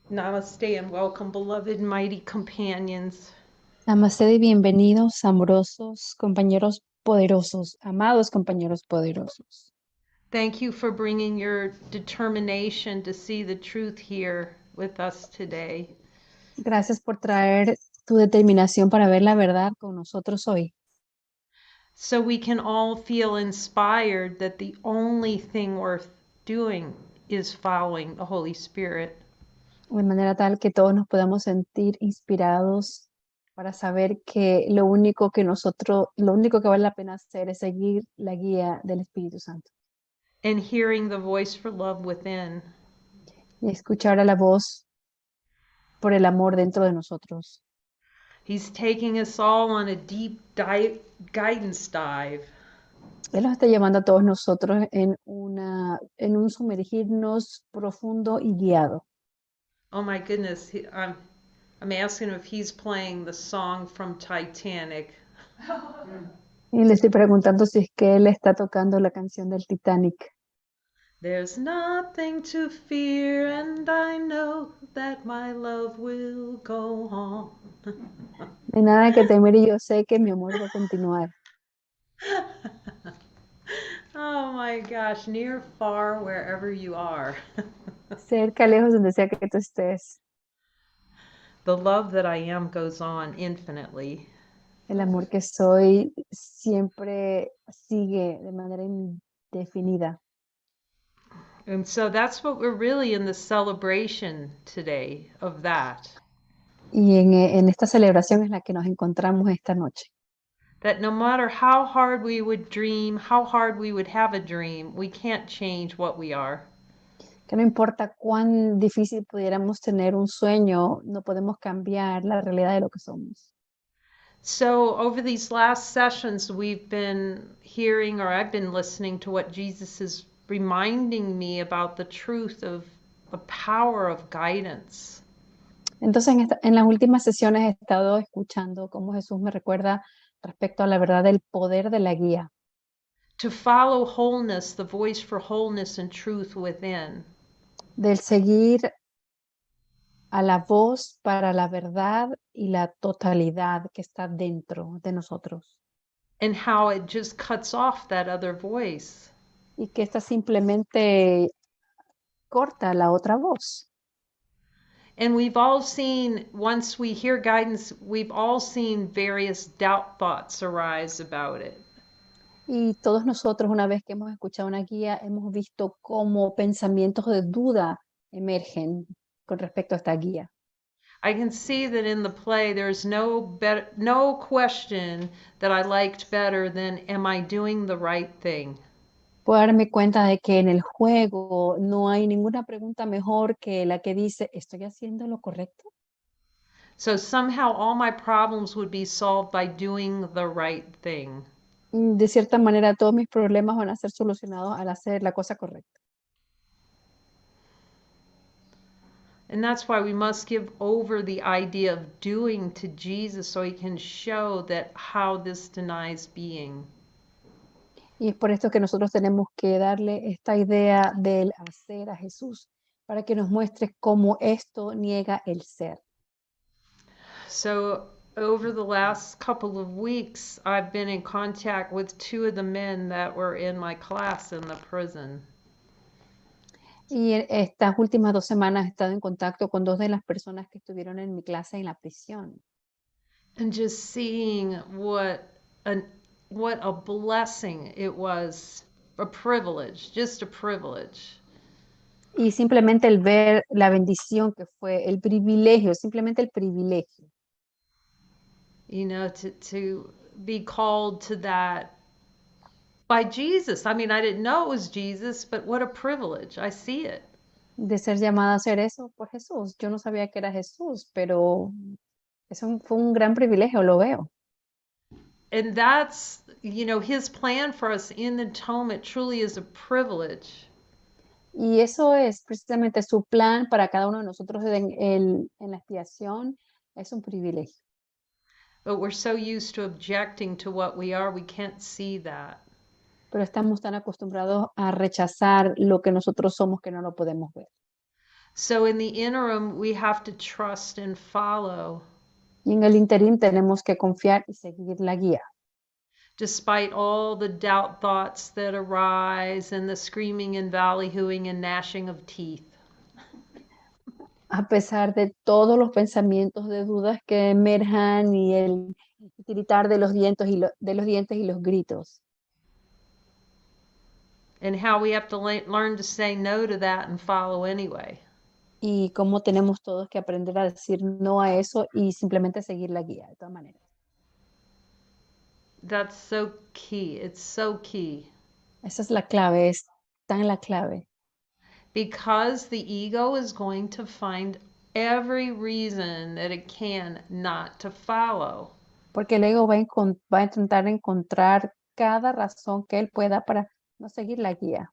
Namaste and welcome, beloved mighty companions. Namaste y bienvenidos, amorosos compañeros poderosos, amados compañeros poderosos. Thank you for bringing your determination to see the truth here with us today. Gracias por traer tu determinación para ver la verdad con nosotros hoy, So we can all feel inspired that the only thing worth doing is following the Holy Spirit. de manera tal que todos nos podamos sentir inspirados para saber que lo único que vale la pena hacer es seguir la guía del Espíritu Santo And hearing the voice for love within. y escuchar a la voz por el amor dentro de nosotros. He's taking us all on a deep guidance dive. Él nos está llevando a todos nosotros en un sumergirnos profundo y guiado. Oh my goodness, I'm asking him if he's playing the song from Titanic. Y le estoy preguntando si es que él está tocando la canción del Titanic. There's nothing to fear, and I know that my love will go on. No hay nada que temer y yo sé que mi amor va a continuar. Oh my gosh, near, far, wherever you are. Cerca, lejos, donde sea que tú estés. The love that I am goes on infinitely. El amor que soy siempre sigue de manera indefinida. And so that's what we're really in the celebration today of that. Y en esta celebración es la que nos encontramos esta noche. That no matter how hard we would dream, how hard we would have a dream, we can't change what we are. Que no importa cuán difícil pudiéramos tener un sueño, no podemos cambiar la realidad de lo que somos. So, over these last sessions, we've been hearing, or I've been listening to what Jesus is reminding me about the truth of the power of guidance. Entonces, en las últimas sesiones he estado escuchando cómo Jesús me recuerda respecto a la verdad del poder de la guía, To follow wholeness, the voice for wholeness and truth within. del seguir a la voz para la verdad y la totalidad que está dentro de nosotros. And how it just cuts off that other voice. Y que esta simplemente corta la otra voz. And we've all seen, once we hear guidance, we've all seen various doubt thoughts arise about it. Y todos nosotros, una vez que hemos escuchado una guía, hemos visto cómo pensamientos de duda emergen con respecto a esta guía. I can see that in the play there's no question that I liked better than am I doing the right thing? Puedo darme cuenta de que en el juego no hay ninguna pregunta mejor que la que dice, ¿estoy haciendo lo correcto? So somehow all my problems would be solved by doing the right thing. De cierta manera, todos mis problemas van a ser solucionados al hacer la cosa correcta. And that's why we must give over the idea of doing to Jesus so he can show that how this denies being. Y es por esto que nosotros tenemos que darle esta idea del hacer a Jesús, para que nos muestre cómo esto niega el ser. So over the last couple of weeks, I've been in contact with two of the men that were in my class in the prison. Y estas últimas 2 semanas he estado en contacto con 2 de las personas que estuvieron en mi clase en la prisión. And just seeing what a blessing it was, a privilege, just a privilege. Y simplemente el ver la bendición que fue, el privilegio, simplemente el privilegio. You know, to be called to that by Jesus. I mean, I didn't know it was Jesus, but what a privilege. I see it. De ser llamada a hacer eso por Jesús. Yo no sabía que era Jesús, pero eso fue un gran privilegio, lo veo. And that's, you know, his plan for us in the atonement truly is a privilege. Y eso es precisamente su plan para cada uno de nosotros en la expiación, es un privilegio. But we're so used to objecting to what we are, we can't see that. Pero estamos tan acostumbrados a rechazar lo que nosotros somos que no lo podemos ver. So in the interim, we have to trust and follow, Y en el interín tenemos que confiar y seguir la guía. despite all the doubt thoughts that arise and the screaming and ballyhooing and gnashing of teeth. A pesar de todos los pensamientos de dudas que emerjan y el tiritar de los dientes y los gritos. And how we have to learn to say no to that and follow anyway. Y cómo tenemos todos que aprender a decir no a eso y simplemente seguir la guía, de todas maneras. That's so key. It's so key. Esa es la clave, es tan la clave. Because the ego is going to find every reason that it can not to follow. Porque el ego va a intentar encontrar cada razón que él pueda para no seguir la guía.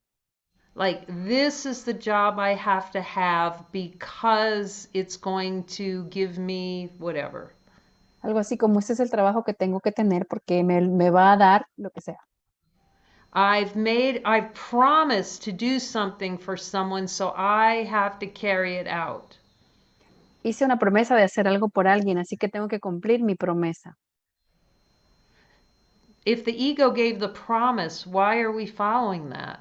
Like, this is the job I have to have because it's going to give me whatever. Algo así como ese es el trabajo que tengo que tener porque me va a dar lo que sea. I've promised to do something for someone, so I have to carry it out. Hice una promesa de hacer algo por alguien, así que tengo que cumplir mi promesa. If the ego gave the promise, why are we following that?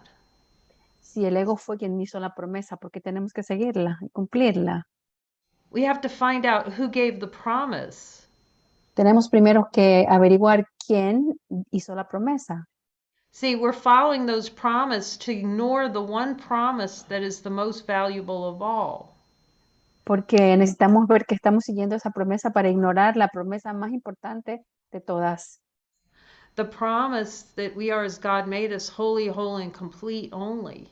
Si el ego fue quien hizo la promesa, ¿por qué tenemos que seguirla y cumplirla? We have to find out who gave the promise. Tenemos primero que averiguar quién hizo la promesa. See, we're following those promises to ignore the one promise that is the most valuable of all. Porque necesitamos ver que estamos siguiendo esa promesa para ignorar la promesa más importante de todas. The promise that we are as God made us, holy, whole, and complete only.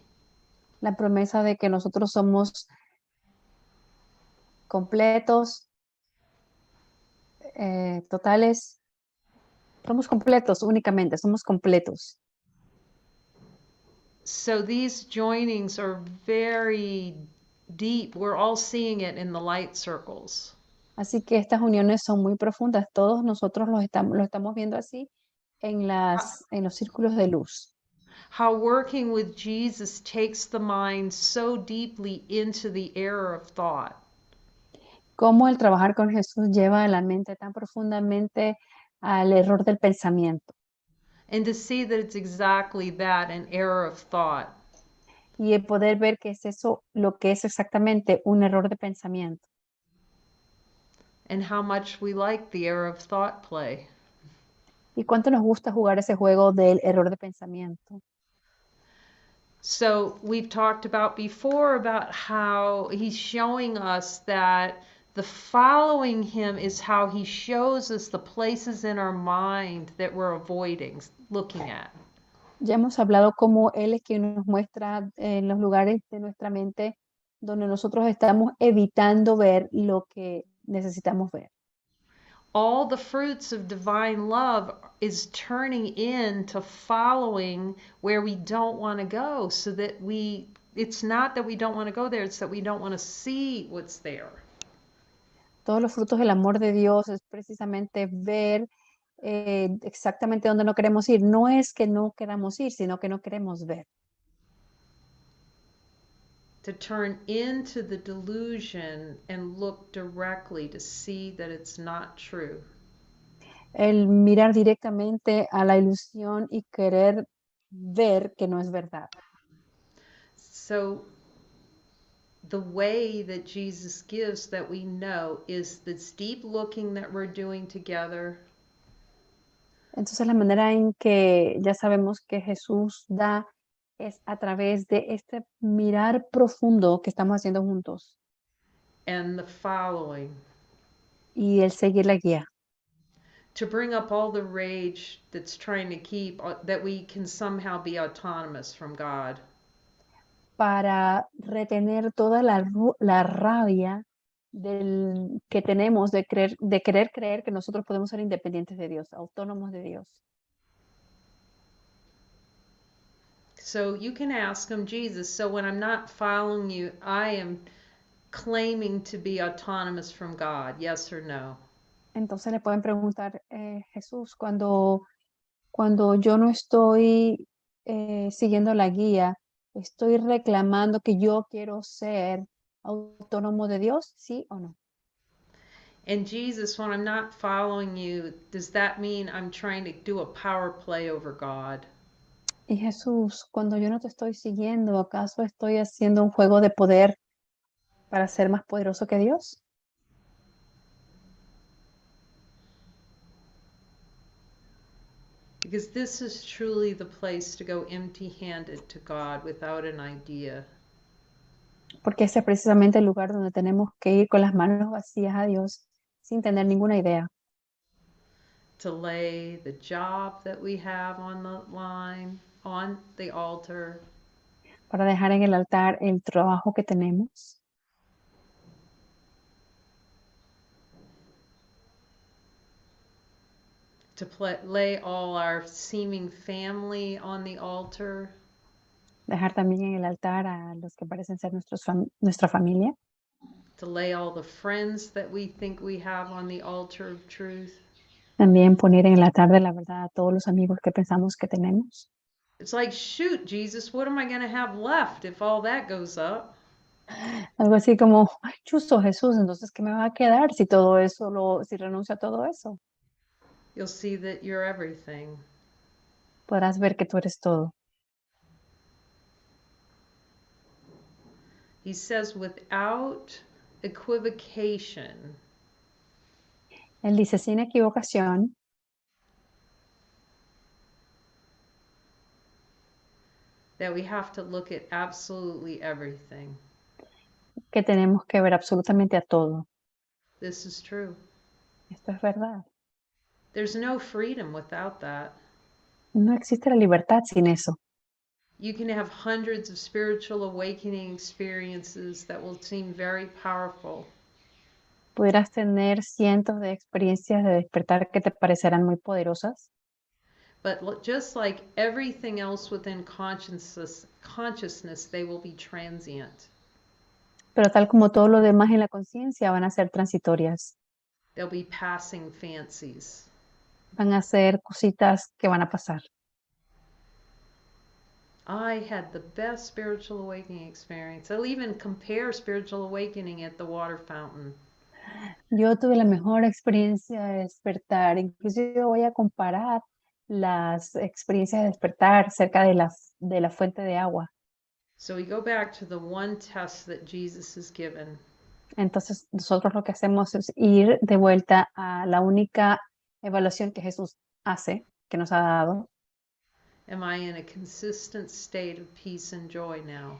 La promesa de que nosotros somos completos, totales. Somos completos únicamente, somos completos. So these joinings are very deep. We're all seeing it in the light circles. Así que estas uniones son muy profundas. Todos nosotros lo estamos viendo así en los círculos de luz. How working with Jesus takes the mind so deeply into the error of thought. Cómo el trabajar con Jesús lleva a la mente tan profundamente al error del pensamiento. And to see that it's exactly that, an error of thought. Y el poder ver que es eso lo que es exactamente un error de pensamiento. And how much we like the error of thought play. Y cuánto nos gusta jugar ese juego del error de pensamiento. So we've talked about before about how he's showing us that the following him is how he shows us the places in our mind that we're avoiding looking at. Ya hemos hablado cómo Él es quien nos muestra en los lugares de nuestra mente donde nosotros estamos evitando ver lo que necesitamos ver. All the fruits of divine love is turning into following where we don't want to go, so that it's not that we don't want to go there, it's that we don't want to see what's there. Todos los frutos del amor de Dios es precisamente ver exactamente dónde no queremos ir. No es que no queramos ir, sino que no queremos ver. To turn into the delusion and look directly to see that it's not true. El mirar directamente a la ilusión y querer ver que no es verdad. So the way that Jesus gives that we know is this deep looking that we're doing together. Entonces la manera en que ya sabemos que Jesús da es a través de este mirar profundo que estamos haciendo juntos And the following, y el seguir la guía to bring up all the rage that's trying to keep that we can somehow be autonomous from God. para retener toda la rabia que tenemos de querer creer que nosotros podemos ser independientes de Dios, autónomos de Dios. So you can ask him, Jesus, so when I'm not following you, I am claiming to be autonomous from God, yes or no? Entonces le pueden preguntar, Jesús, cuando yo no estoy siguiendo la guía, estoy reclamando que yo quiero ser autónomo de Dios, sí o no. And Jesus, when I'm not following you, does that mean I'm trying to do a power play over God? Y Jesús, cuando yo no te estoy siguiendo, ¿acaso estoy haciendo un juego de poder para ser más poderoso que Dios? Because this is truly the place to go empty-handed to God without an idea. Porque ese es precisamente el lugar donde tenemos que ir con las manos vacías a Dios sin tener ninguna idea. To lay the job that we have on the line, on the altar. Para dejar en el altar el trabajo que tenemos. To lay all our seeming family on the altar. Dejar también en el altar a los que parecen ser nuestra familia. To lay all the friends that we think we have on the altar of truth. También poner en el altar de la verdad a todos los amigos que pensamos que tenemos. It's like, shoot, Jesus, what am I going to have left if all that goes up? Algo así como, ay, chuzo Jesús, entonces, ¿qué me va a quedar si todo eso, si renuncio a todo eso? You'll see that you're everything. Podrás ver que tú eres todo. He says, without equivocation. Él dice, sin equivocación, That we have to look at absolutely everything. que tenemos que ver absolutamente a todo. This is true. Esto es verdad. There's no freedom without that. No existe la libertad sin eso. You can have hundreds of spiritual awakening experiences that will seem very powerful. Pudieras tener cientos de experiencias de despertar que te parecerán muy poderosas, But just like everything else within consciousness, they will be transient. pero tal como todo lo demás en la conciencia van a ser transitorias. They'll be passing fancies. Van a ser cositas que van a pasar. I had the best spiritual awakening experience. I'll even compare spiritual awakening at the water fountain. Yo tuve la mejor experiencia de despertar. Inclusive voy a comparar las experiencias de despertar cerca de la fuente de agua. So we go back to the one test that Jesus has given. Entonces nosotros lo que hacemos es ir de vuelta a la única evaluación que Jesús hace, que nos ha dado. Am I in a consistent state of peace and joy now?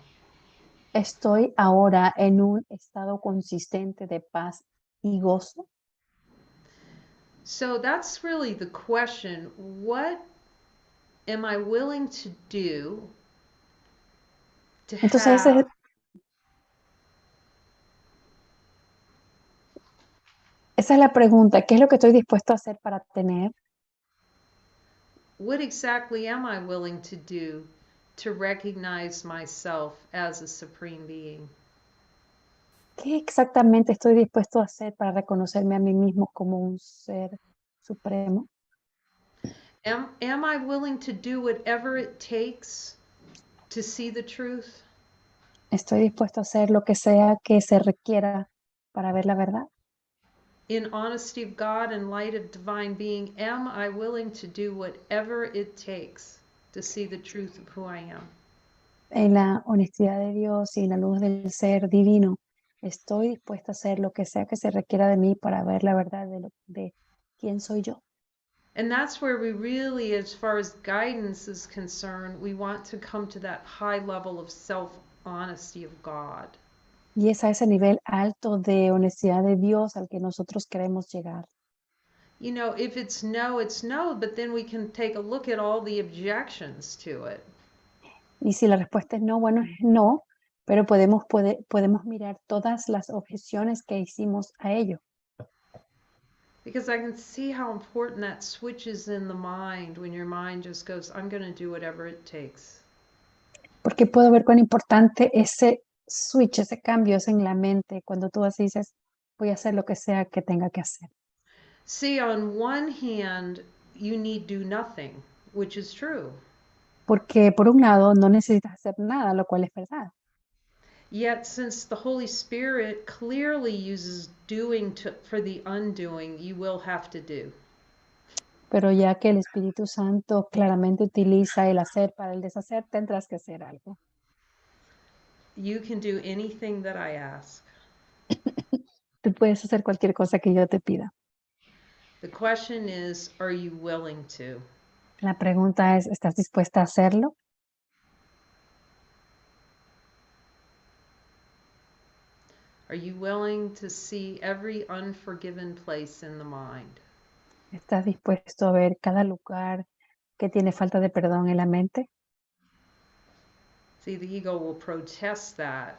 Estoy ahora en un estado consistente de paz y gozo. So that's really the question. What am I willing to do to Entonces have? esa es la pregunta. ¿Qué es lo que estoy dispuesto a hacer para tener? What exactly am I willing to do to recognize myself as a supreme being? ¿Qué exactamente estoy dispuesto a hacer para reconocerme a mí mismo como un ser supremo? Am I willing to do whatever it takes to see the truth? ¿Estoy dispuesto a hacer lo que sea que se requiera para ver la verdad? In honesty of God and light of divine being, am I willing to do whatever it takes to see the truth of who I am? En la honestidad de Dios y en la luz del ser divino, estoy dispuesta a hacer lo que sea que se requiera de mí para ver la verdad de quién soy yo. And that's where we really, as far as guidance is concerned, we want to come to that high level of self-honesty of God. Y es a ese nivel alto de honestidad de Dios al que nosotros queremos llegar. You know, if it's no, but then we can take a look at all the objections to it. Y si la respuesta es no, bueno, es no, pero podemos mirar todas las objeciones que hicimos a ello. Because I can see how important that switch is in the mind when your mind just goes, I'm going to do whatever it takes. Porque puedo ver cuán importante ese switch, ese cambio es en la mente cuando tú así dices, voy a hacer lo que sea que tenga que hacer. See, on one hand, you need do nothing, which is true. Porque por un lado no necesitas hacer nada, lo cual es verdad. Yet, since the Holy Spirit clearly uses doing for the undoing, you will have to do. Pero ya que el Espíritu Santo claramente utiliza el hacer para el deshacer, tendrás que hacer algo. You can do anything that I ask. Tú puedes hacer cualquier cosa que yo te pida. The question is, are you willing to? La pregunta es, ¿estás dispuesta a hacerlo? Are you willing to see every unforgiven place in the mind? ¿Estás dispuesto a ver cada lugar que tiene falta de perdón en la mente? See, the ego will protest that.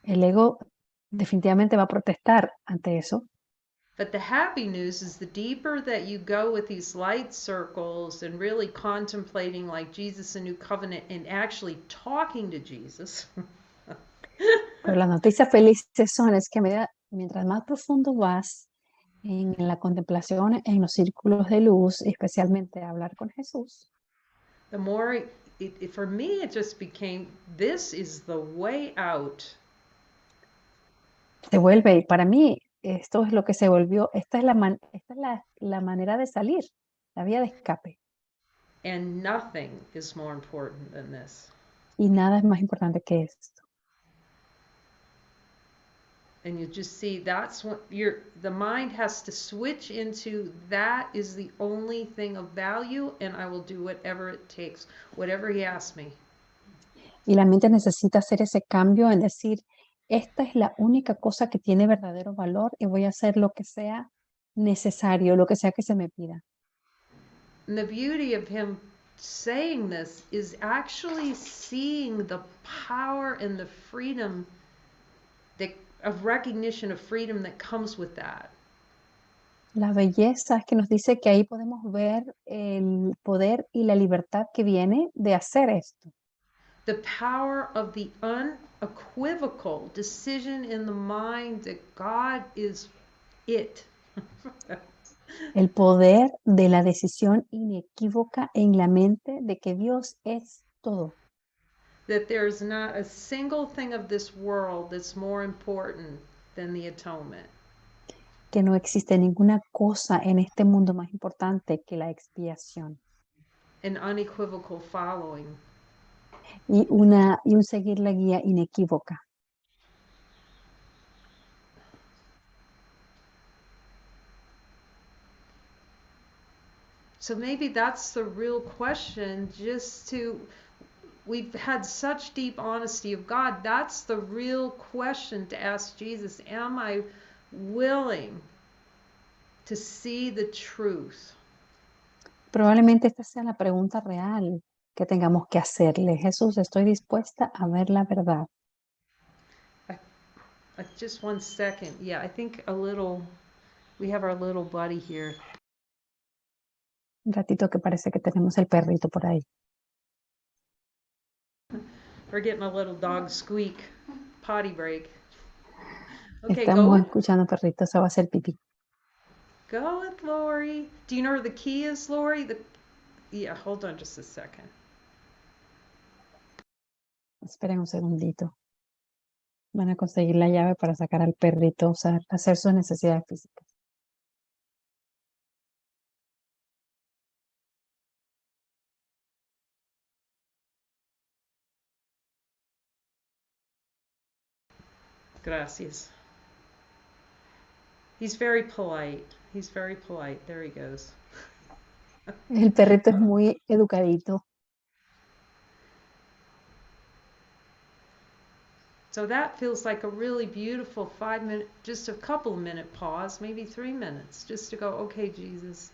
El ego definitivamente va a protestar ante eso. But the happy news is the deeper that you go with these light circles and really contemplating like Jesus in New Covenant and actually talking to Jesus. Pero las noticias felices son es que mientras más profundo vas en la contemplación, en los círculos de luz, especialmente hablar con Jesús, The more, for me, it just became, this is the way out. se vuelve, y para mí esto es lo que se volvió, esta es la manera de salir, la vía de escape. And nothing is more important than this. Y nada es más importante que esto. And you just see that's what the mind has to switch into, that is the only thing of value, and I will do whatever it takes, whatever he asks me. Y la mente necesita hacer ese cambio en decir, esta es la única cosa que tiene verdadero valor y voy a hacer lo que sea necesario, lo que sea que se me pida. And the beauty of him saying this is actually seeing the power and the freedom of recognition of freedom that comes with that. La belleza es que nos dice que ahí podemos ver el poder y la libertad que viene de hacer esto. The power of the unequivocal decision in the mind that God is it. El poder de la decisión inequívoca en la mente de que Dios es todo. That there's not a single thing of this world that's more important than the atonement. Que no existe ninguna cosa en este mundo más importante que la expiación. An unequivocal following. Y un seguir la guía inequívoca. So maybe that's the real question, we've had such deep honesty of God. That's the real question to ask Jesus. Am I willing to see the truth? Probablemente esta sea la pregunta real que tengamos que hacerle. Jesús, estoy dispuesta a ver la verdad. Just 1 second. Yeah, I think we have our little buddy here. Un ratito que parece que tenemos el perrito por ahí. We're getting a little dog squeak. Potty break. Okay, Estamos escuchando perrito, se va a hacer pipí. Go with Lori. Do you know where the key is, Lori? Yeah, hold on just a second. Esperen un segundito. Van a conseguir la llave para sacar al perrito, hacer sus necesidades físicas. Gracias. He's very polite. He's very polite. There he goes. El perrito es muy educadito. So that feels like a really beautiful 5-minute, just a couple minute pause, maybe 3 minutes, just to go, okay, Jesus.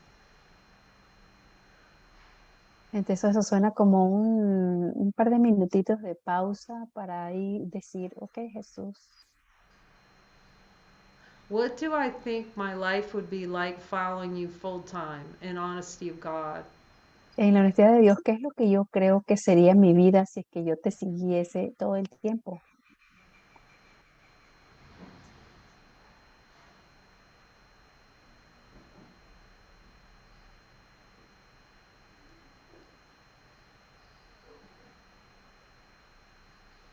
Entonces eso suena como un par de minutitos de pausa para ahí decir, ok, Jesús. What do I think my life would be like following you full time in honesty of God? En la honestidad de Dios, ¿qué es lo que yo creo que sería mi vida si es que yo te siguiese todo el tiempo?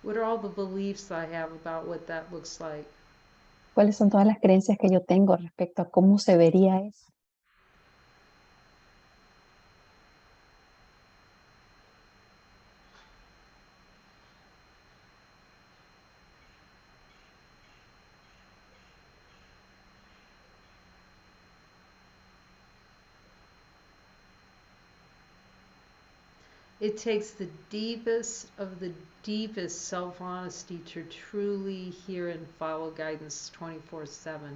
What are all the beliefs I have about what that looks like? ¿Cuáles son todas las creencias que yo tengo respecto a cómo se vería eso? It takes the deepest of the deepest self-honesty to truly hear and follow guidance 24/7.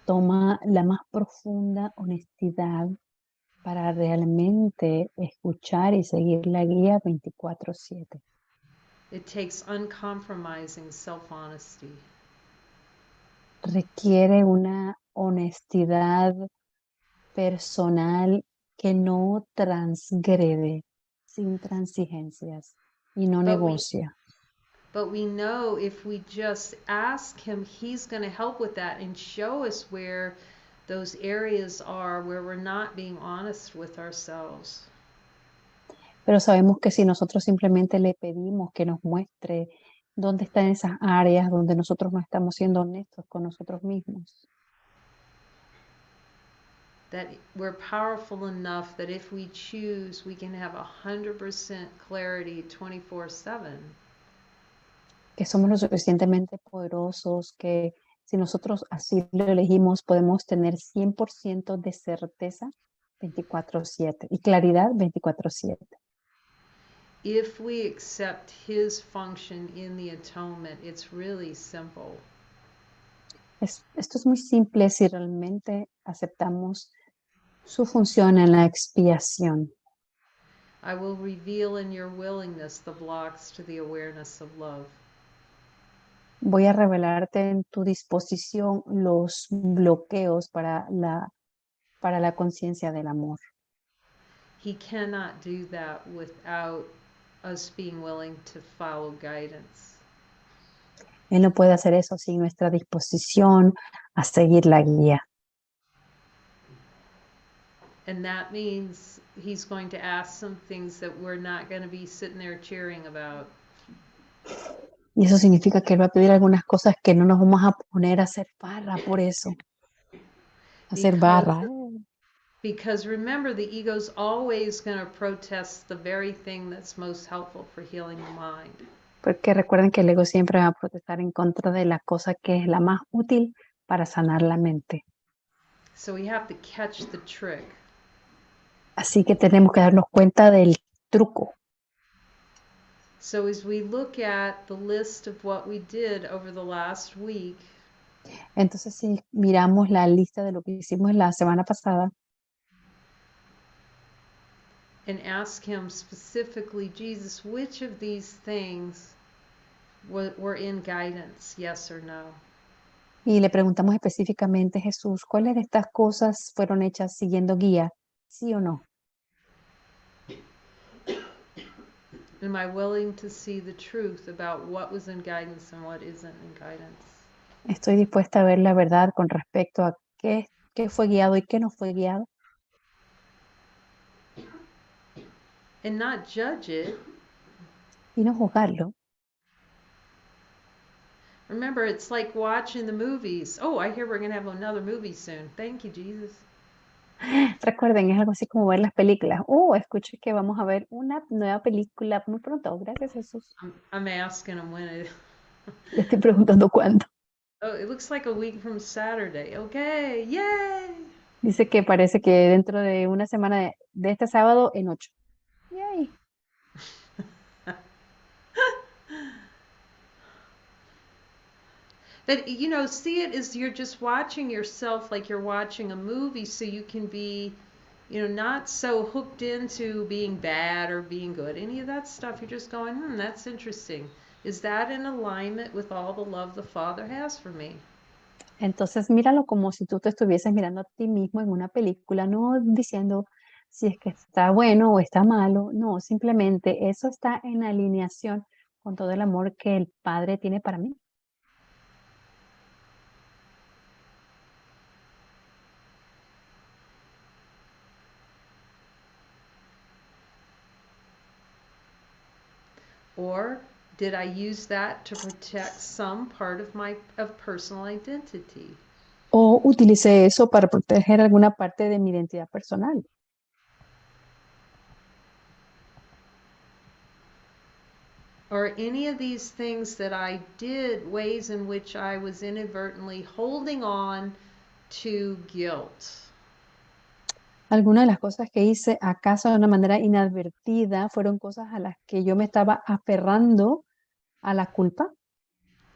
Toma la más profunda honestidad para realmente escuchar y seguir la guía 24/7. It takes uncompromising self-honesty. Requiere una honestidad personal que no transgrede, sin transigencias y no But we negocia. but we know if we just ask him, he's going to help with that and show us where those areas are where we're not being honest with ourselves. Pero sabemos que si nosotros simplemente le pedimos que nos muestre dónde están esas áreas donde nosotros no estamos siendo honestos con nosotros mismos, That we're powerful enough that if we choose, we can have 100% clarity 24/7. que somos lo suficientemente poderosos, que si nosotros así lo elegimos, podemos tener 100% de certeza 24/7 y claridad 24/7. If we accept his function in the atonement, it's really simple. Esto es muy simple si realmente aceptamos su función en la expiación. I will reveal in your willingness the blocks to the awareness of love. Voy a revelarte en tu disposición los bloqueos para la conciencia del amor. He cannot do that without us being willing to follow guidance. Él no puede hacer eso sin nuestra disposición a seguir la guía. And that means he's going to ask some things that we're not going to be sitting there cheering about. Y eso significa que Él va a pedir algunas cosas que no nos vamos a poner a hacer barra por eso. Hacer barra. Because remember, the ego's always going to protest the very thing that's most helpful for healing the mind. Porque recuerden que el ego siempre va a protestar en contra de la cosa que es la más útil para sanar la mente. So we have to catch the trick. Así que tenemos que darnos cuenta del truco. So as we look at the list of what we did over the last week, Entonces, si miramos la lista de lo que hicimos la semana pasada and ask him specifically, Jesus, which of these things were in guidance, yes or no? y le preguntamos específicamente, Jesús, ¿cuáles de estas cosas fueron hechas siguiendo guía? ¿Sí o no? Am I willing to see the truth about what was in guidance and what isn't in guidance? Estoy dispuesta a ver la verdad con respecto a qué fue guiado y qué no fue guiado. And not judge it. Y no juzgarlo. Remember, it's like watching the movies. Oh, I hear we're going to have another movie soon. Thank you, Jesus. Recuerden, es algo así como ver las películas. Escuché que vamos a ver una nueva película muy pronto. Gracias, Jesús. I'm asking him when it. Le estoy preguntando cuándo. Oh, it looks like a week from Saturday. Okay, yay! Dice que parece que dentro de una semana de este sábado en 8. Yay. But see it as you're just watching yourself like you're watching a movie, so you can be, not so hooked into being bad or being good. Any of that stuff, you're just going, that's interesting. Is that in alignment with all the love the Father has for me? Entonces míralo como si tú te estuvieses mirando a ti mismo en una película, no diciendo si es que está bueno o está malo, no, simplemente eso está en alineación con todo el amor que el Padre tiene para mí. Or did I use that to protect some part of personal identity? O utilicé eso para proteger alguna parte de mi identidad personal. Or any of these things that I did ways in which I was inadvertently holding on to guilt? Algunas de las cosas que hice, acaso de una manera inadvertida, fueron cosas a las que yo me estaba aferrando a la culpa.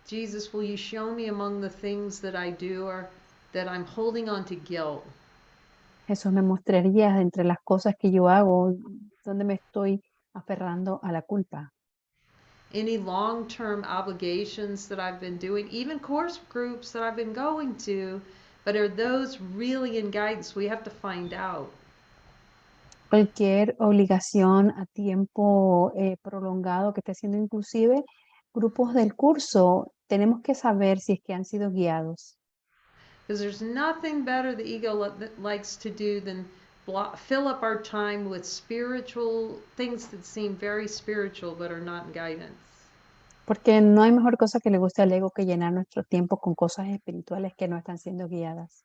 Jesus, will you show me among the things that I do or that I'm holding on to guilt? Jesús, me mostraría entre las cosas que yo hago, donde me estoy aferrando a la culpa. Any long-term obligations that I've been doing, even course groups that I've been going to, but are those really in guidance? We have to find out. Cualquier obligación a tiempo prolongado que esté haciendo, inclusive grupos del curso, tenemos que saber si es que han sido guiados. Because there's nothing better the ego likes to do than fill up our time with spiritual things that seem very spiritual but are not guidance. Porque no hay mejor cosa que le guste al ego que llenar nuestro tiempo con cosas espirituales que no están siendo guiadas.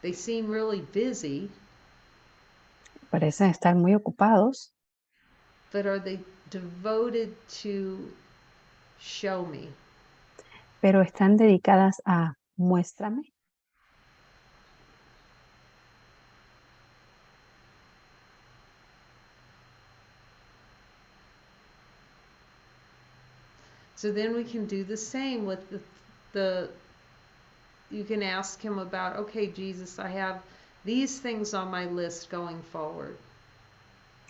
They seem really busy, Parecen estar muy ocupados, but are they devoted to show me? pero están dedicadas a muéstrame. So then we can do the same with the you can ask him about, okay, Jesus, I have these things on my list going forward.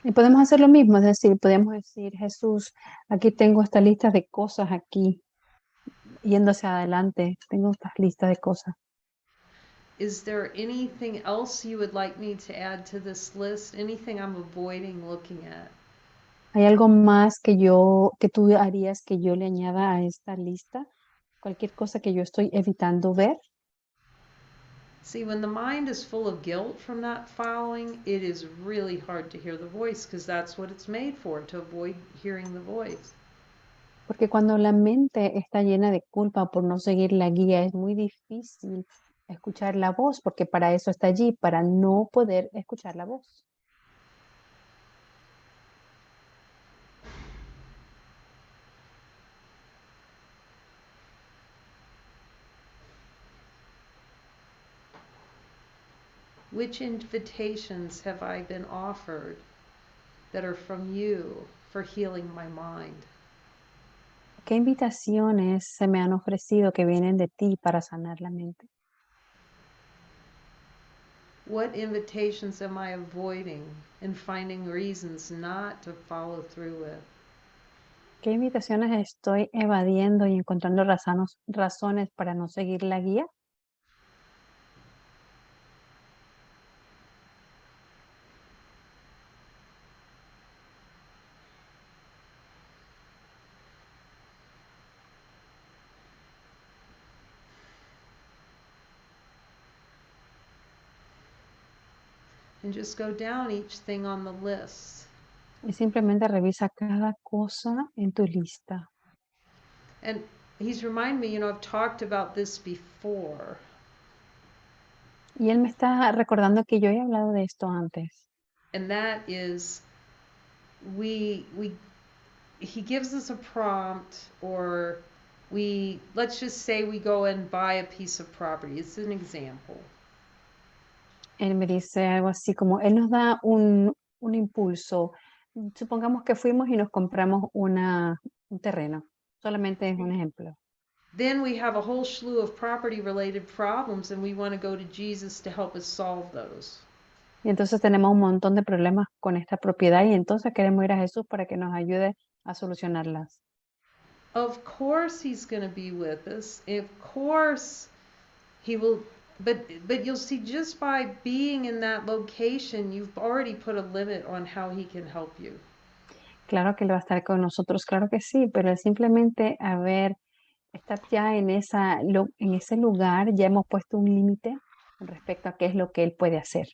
Y podemos hacer lo mismo, es decir, podemos decir, Jesús, aquí tengo esta lista de cosas aquí, yendo hacia adelante, tengo estas listas de cosas. Is there anything else you would like me to add to this list? Anything I'm avoiding looking at? ¿Hay algo más que tú harías que yo le añada a esta lista? Cualquier cosa que yo estoy evitando ver. See, when the mind is full of guilt from not following, it is really hard to hear the voice because that's what it's made for, to avoid hearing the voice. Porque cuando la mente está llena de culpa por no seguir la guía, es muy difícil escuchar la voz, porque para eso está allí, para no poder escuchar la voz. Which invitations have I been offered that are from you for healing my mind? ¿Qué invitaciones se me han ofrecido que vienen de ti para sanar la mente? What invitations am I avoiding and finding reasons not to follow through with? ¿Qué invitaciones estoy evadiendo y encontrando razones para no seguir la guía? And just go down each thing on the list. Y simplemente revisa cada cosa en tu lista. And he's reminding me, I've talked about this before. Y él me está recordando que yo he hablado de esto antes. And that is, he gives us a prompt, or let's just say we go and buy a piece of property. It's an example. Él me dice algo así como, él nos da un impulso. Supongamos que fuimos y nos compramos un terreno. Solamente es un ejemplo. Then we have a whole slew of property related problems and we want to go to Jesus to help us solve those. Y entonces tenemos un montón de problemas con esta propiedad y entonces queremos ir a Jesús para que nos ayude a solucionarlas. Of course he's going to be with us. Of course he will, but you'll see, just by being in that location, you've already put a limit on how he can help you. Claro que él va a estar con nosotros, claro que sí, pero el simplemente estar ya en ese lugar, ya hemos puesto un límite con respecto a qué es lo que él puede hacer.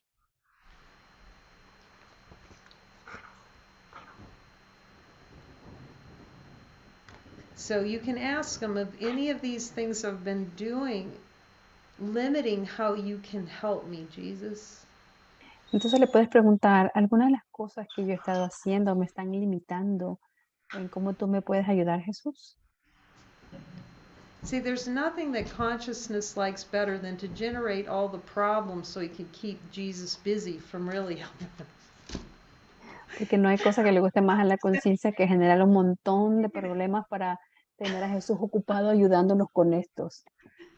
So you can ask him if any of these things I've been doing limiting how you can help me, Jesus. Entonces le puedes preguntar, ¿alguna de las cosas que yo he estado haciendo me están limitando en cómo tú me puedes ayudar, Jesús? See, there's nothing that consciousness likes better than to generate all the problems so he can keep Jesus busy from really helping him. Porque no hay cosa que le guste más a la conciencia que generar un montón de problemas para tener a Jesús ocupado ayudándonos con estos.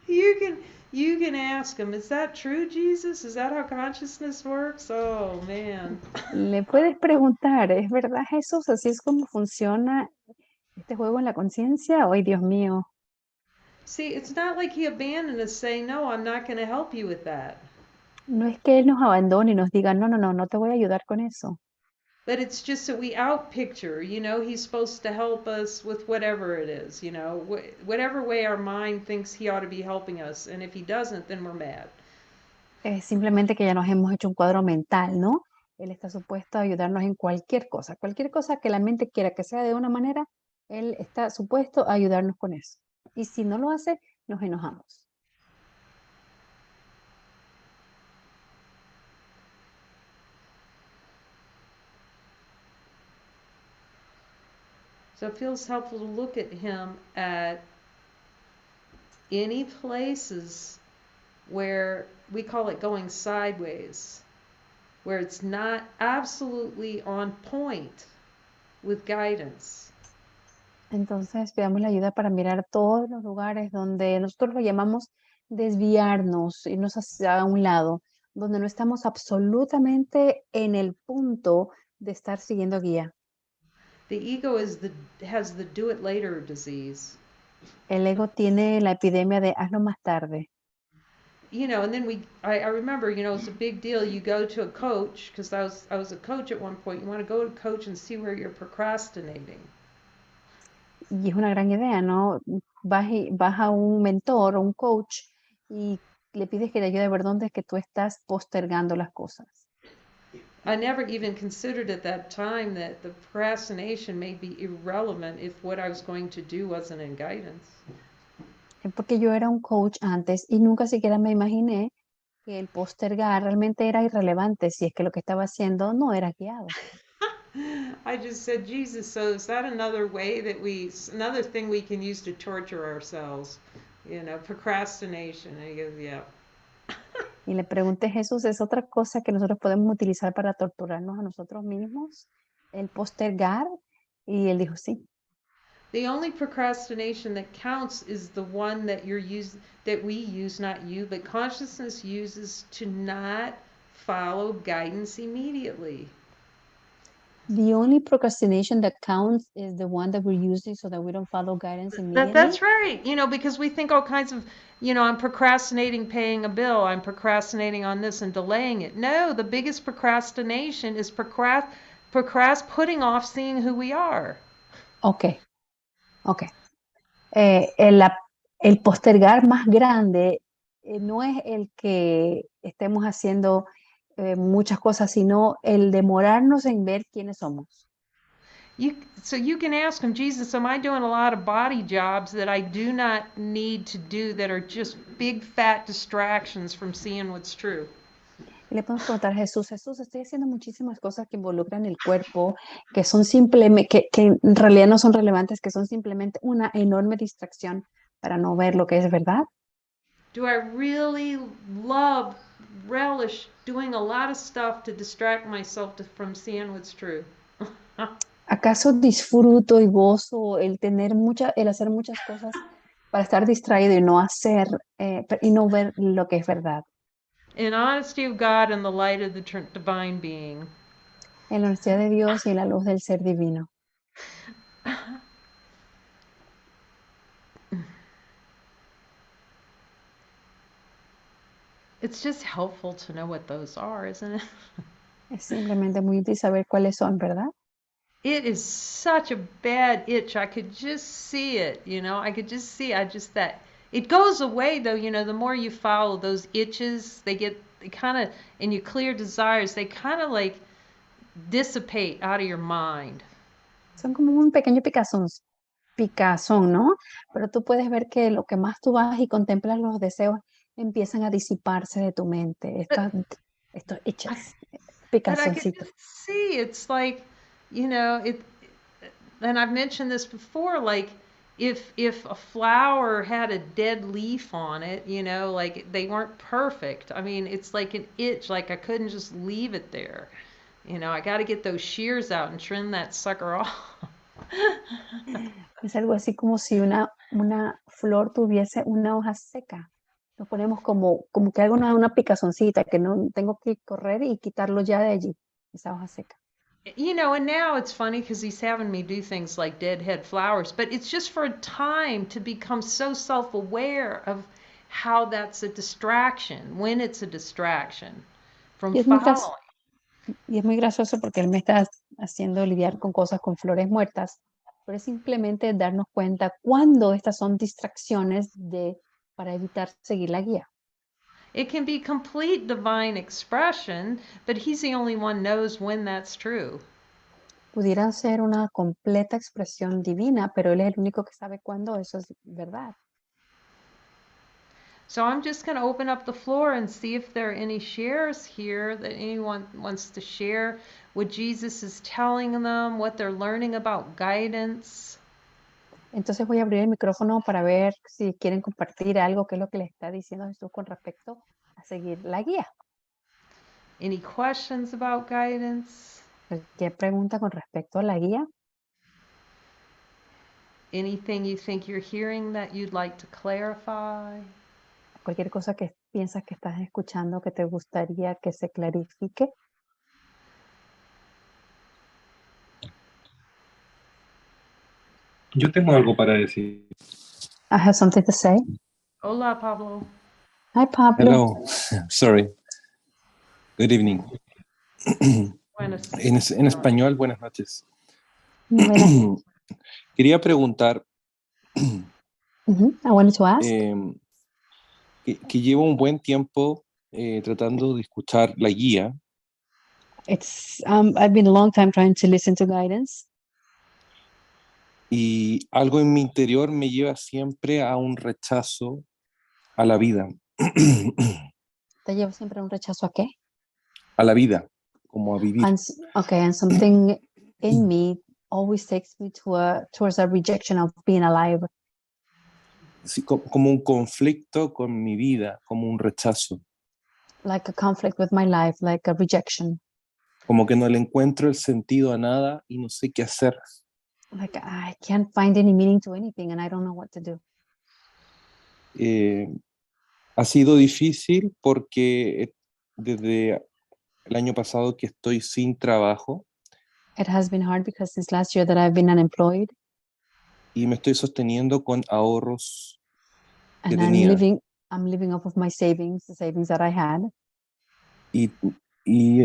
You can ask him, is that true, Jesus? Is that how consciousness works? Oh, man. Le puedes preguntar, ¿es verdad, Jesús? ¿Así es como funciona este juego en la conciencia? ¡Ay, Dios mío! See, it's not like he abandoned us saying, no, I'm not going to help you with that. No es que Él nos abandone y nos diga, no, no, no, no te voy a ayudar con eso. But it's just that we outpicture, he's supposed to help us with whatever it is, whatever way our mind thinks he ought to be helping us. And if he doesn't, then we're mad. Es simplemente que ya nos hemos hecho un cuadro mental, ¿no? Él está supuesto a ayudarnos en cualquier cosa que la mente quiera que sea de una manera, Él está supuesto a ayudarnos con eso. Y si no lo hace, nos enojamos. So it feels helpful to look at him at any places where we call it going sideways, where it's not absolutely on point with guidance. Entonces, pidamos la ayuda para mirar todos los lugares donde nosotros lo llamamos desviarnos, irnos hacia un lado, donde no estamos absolutamente en el punto de estar siguiendo guía. The ego has the do it later disease. El ego tiene la epidemia de hazlo más tarde. And then I remember, it's a big deal. You go to a coach, because I was a coach at one point. You want to go to a coach and see where you're procrastinating. Y es una gran idea, ¿no? Vas a un mentor o un coach y le pides que te ayude a ver dónde es que tú estás postergando las cosas. I never even considered at that time that the procrastination may be irrelevant if what I was going to do wasn't in guidance. Porque yo era un coach antes y nunca siquiera me imaginé que el postergar realmente era irrelevante si es que lo que estaba haciendo no era guiado. I just said, Jesus, so is that another way that another thing we can use to torture ourselves? Procrastination. And he goes, yeah. Y le pregunté, Jesús, ¿es otra cosa que nosotros podemos utilizar para torturarnos a nosotros mismos? El postergar. Y él dijo, sí. The only procrastination that counts is the one that that we use, not you, but consciousness uses to not follow guidance immediately. The only procrastination that counts is the one that we're using so that we don't follow guidance immediately. That's right. Because we think all kinds of, I'm procrastinating paying a bill. I'm procrastinating on this and delaying it. No, the biggest procrastination is putting off seeing who we are. Ok. El postergar más grande no es el que estemos haciendo muchas cosas, sino el demorarnos en ver quiénes somos. So you can ask him, Jesus, am I doing a lot of body jobs that I do not need to do that are just big fat distractions from seeing what's true? Y le podemos preguntar a Jesús, estoy haciendo muchísimas cosas que involucran el cuerpo, que son simplemente, que en realidad no son relevantes, que son simplemente una enorme distracción para no ver lo que es verdad. Do I really relish doing a lot of stuff to distract myself from seeing what's true? ¿Acaso disfruto y gozo el hacer muchas cosas para estar distraído y no ver lo que es verdad? In honesty of God and the light of the divine being. En la honestidad de Dios y en la luz del ser divino. It's just helpful to know what those are, isn't it? Es simplemente muy útil saber cuáles son, ¿verdad? It is such a bad itch. I could just see it, I could just see, that it goes away though, the more you follow those itches, they kind of, and your clear desires, they kind of like dissipate out of your mind. Son como un pequeño picazón. picazón, ¿no? Pero tú puedes ver que lo que más tú vas y contemplas los deseos empiezan a disiparse de tu mente. But Estos I, itches, but I could picazoncitos. just see it's like, it. And I've mentioned this before. Like, if a flower had a dead leaf on it, like they weren't perfect. I mean, it's like an itch. Like I couldn't just leave it there. I got to get those shears out and trim that sucker off. Es algo así como si una flor tuviese una hoja seca. Nos ponemos como que algo una picazoncita, que no tengo que correr y quitarlo ya de allí, esa hoja seca. And now it's funny because he's having me do things like deadhead flowers, but it's just for a time to become so self aware of how that's a distraction, when it's a distraction from Y es muy gras- following. y es muy gracioso porque él me está haciendo lidiar con cosas con flores muertas, pero es simplemente darnos cuenta cuando estas son distracciones para evitar seguir la guía. It can be complete divine expression, but he's the only one knows when that's true. Pudieran ser una completa expresión divina, pero él es el único que sabe cuándo eso es verdad. So I'm just going to open up the floor and see if there are any shares here that anyone wants to share what Jesus is telling them, what they're learning about guidance. Entonces voy a abrir el micrófono para ver si quieren compartir algo, qué es lo que les está diciendo Jesús con respecto a seguir la guía. Any questions about guidance? Cualquier pregunta con respecto a la guía, Anything you think you're hearing that you'd like to clarify? cualquier cosa que piensas que estás escuchando que te gustaría que se clarifique. Yo tengo algo para decir. I have something to say. Hola, Pablo. Hi, Pablo. Hello, sorry. Good evening. Buenas. En español, buenas noches. Buenas. Quería preguntar I wanted to ask. que llevo un buen tiempo tratando de escuchar la guía I've been a long time trying to listen to guidance. y algo en mi interior me lleva siempre a un rechazo a la vida. ¿Te lleva siempre a un rechazo a qué? A la vida, como a vivir. And something in me always takes me towards a rejection of being alive. Sí, como un conflicto con mi vida, como un rechazo. Like a conflict with my life, like a rejection. Como que no le encuentro el sentido a nada y no sé qué hacer. Like I can't find any meaning to anything and I don't know what to do. Ha sido difícil porque desde el año pasado que estoy sin trabajo It has been hard because since last year that I've been unemployed y me estoy sosteniendo con ahorros que and tenía. I'm living off of my savings, the savings that I had. Y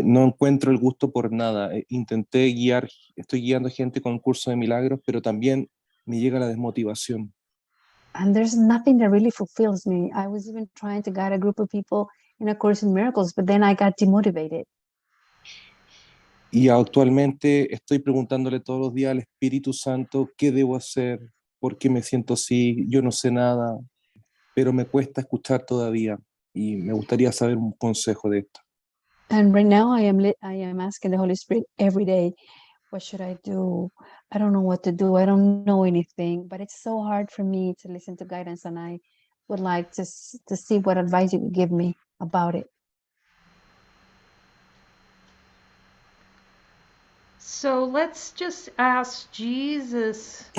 no encuentro el gusto por nada. Estoy guiando gente con curso de milagros, pero también me llega la desmotivación. And there's nothing that really fulfills me. I was even trying to guide a group of people in A Course in Miracles, but then I got demotivated. Y actualmente estoy preguntándole todos los días al Espíritu Santo qué debo hacer, por qué me siento así, yo no sé nada, pero me cuesta escuchar todavía y me gustaría saber un consejo de esto. And right now I am asking the Holy Spirit every day, what should I do? I don't know what to do. I don't know anything, but it's so hard for me to listen to guidance, and I would like to see what advice you could give me about it. So let's just ask Jesus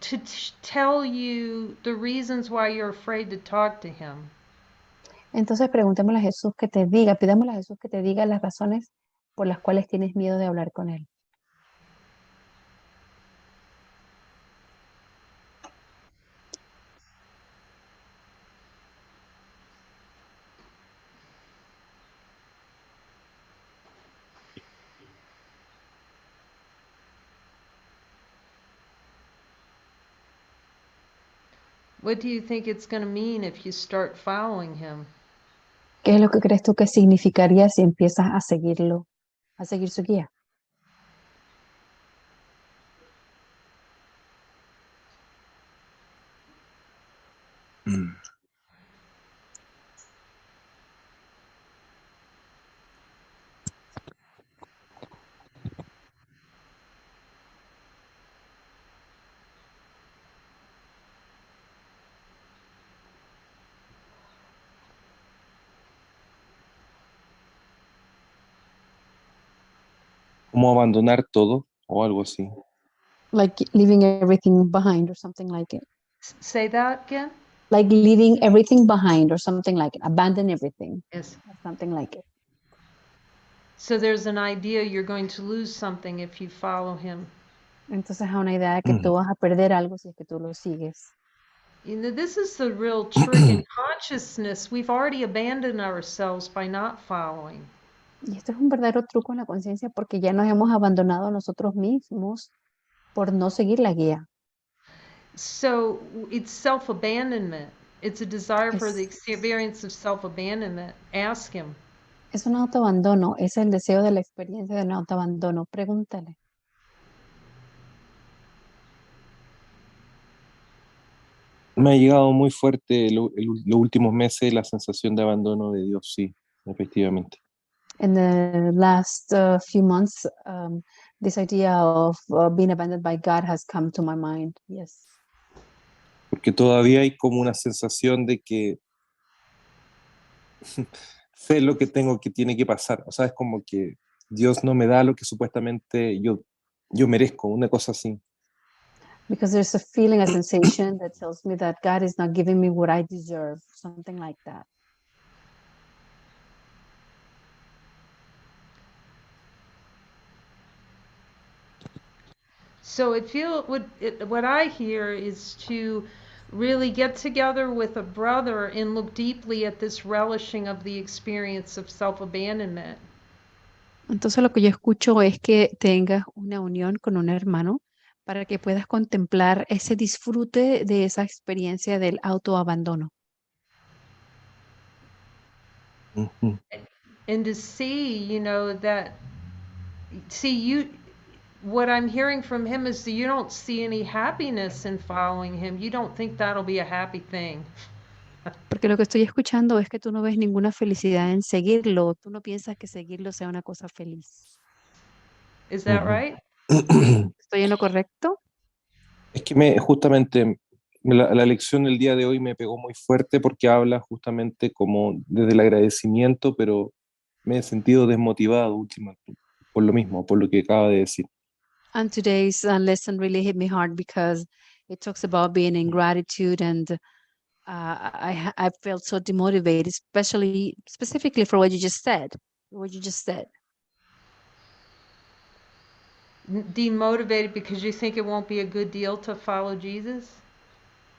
to tell you the reasons why you're afraid to talk to him. Entonces preguntémosle a Jesús que te diga, pidámosle a Jesús que te diga las razones por las cuales tienes miedo de hablar con él. What do you think it's going to mean if you start following him? ¿Qué es lo que crees tú que significaría si empiezas a seguirlo, a seguir su guía? Como abandonar todo o algo así. Like leaving everything behind or something like it. Say that again? Like leaving everything behind or something like it. Abandon everything. Yes. Something like it. So there's an idea you're going to lose something if you follow him. Entonces es una idea de que tú vas a perder algo si es que tú lo sigues. You know, this is the real trick in consciousness. We've already abandoned ourselves by not following. Y esto es un verdadero truco en la conciencia porque ya nos hemos abandonado a nosotros mismos por no seguir la guía. So it's self-abandonment. It's a desire for the Es, experience of self-abandonment. Ask him. es un autoabandono, es el deseo de la experiencia de un autoabandono. Pregúntale. Me ha llegado muy fuerte los últimos meses la sensación de abandono de Dios, sí, efectivamente. In the last few months, this idea of being abandoned by God has come to my mind. Yes. Porque todavía hay como una sensación de que sé lo que tengo que tiene que pasar. O sea, es como que Dios no me da lo que supuestamente yo merezco, una cosa así. Because there's a feeling, a sensation that tells me that God is not giving me what I deserve, something like that. So what I hear is to really get together with a brother and look deeply at this relishing of the experience of self-abandonment. Entonces lo que yo escucho es que tengas una unión con un hermano para que puedas contemplar ese disfrute de esa experiencia del autoabandono. Ujú. And to see, you know, what I'm hearing from him is that you don't see any happiness in following him. You don't think that'll be a happy thing. Porque lo que estoy escuchando es que tú no ves ninguna felicidad en seguirlo, tú no piensas que seguirlo sea una cosa feliz. Is that Ujú. right? ¿Estoy en lo correcto? Es que justamente la lección del día de hoy me pegó muy fuerte porque habla justamente como desde el agradecimiento, pero me he sentido desmotivado últimamente por lo mismo, por lo que acaba de decir. And today's lesson really hit me hard because it talks about being in gratitude, and I felt so demotivated, specifically for what you just said. What you just said. Demotivated because you think it won't be a good deal to follow Jesus?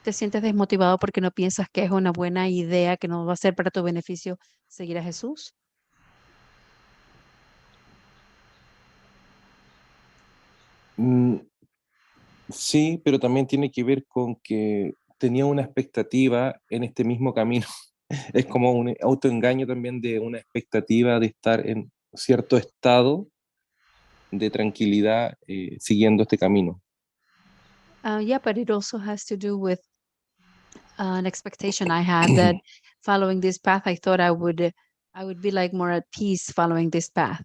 ¿Te sientes desmotivado porque no piensas que es una buena idea, que no va a ser para tu beneficio seguir a Jesús? Mm, sí, pero también tiene que ver con que tenía una expectativa en este mismo camino. Es como un autoengaño también de una expectativa de estar en cierto estado de tranquilidad siguiendo este camino. Yeah, but it also has to do with an expectation I had that following this path, I thought I would be like more at peace following this path.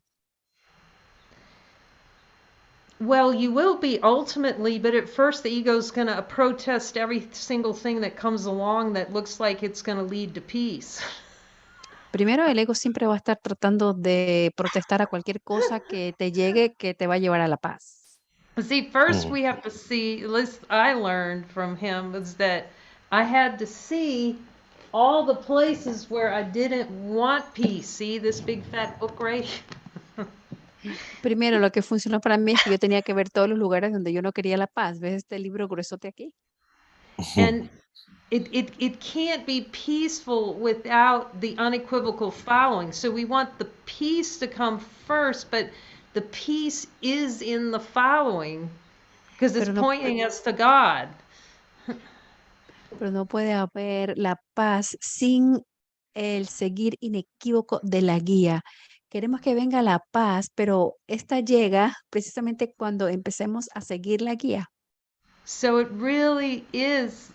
Well, you will be ultimately, but at first the ego's going to protest every single thing that comes along that looks like it's going to lead to peace. Primero, el ego siempre va a estar tratando de protestar a cualquier cosa que te llegue que te va a llevar a la paz. See, first Mm. we have to see, at least I learned from him, was that I had to see all the places where I didn't want peace. See this big fat book right here? Primero, lo que funcionó para mí es que yo tenía que ver todos los lugares donde yo no quería la paz. ¿Ves este libro gruesote aquí? And it can't be peaceful without the unequivocal following. So we want the peace to come first, but the peace is in the following because it's Pero no, pointing us to God. pero no puede haber la paz sin el seguir inequívoco de la guía. Queremos que venga la paz, pero esta llega precisamente cuando empecemos a seguir la guía. So it really is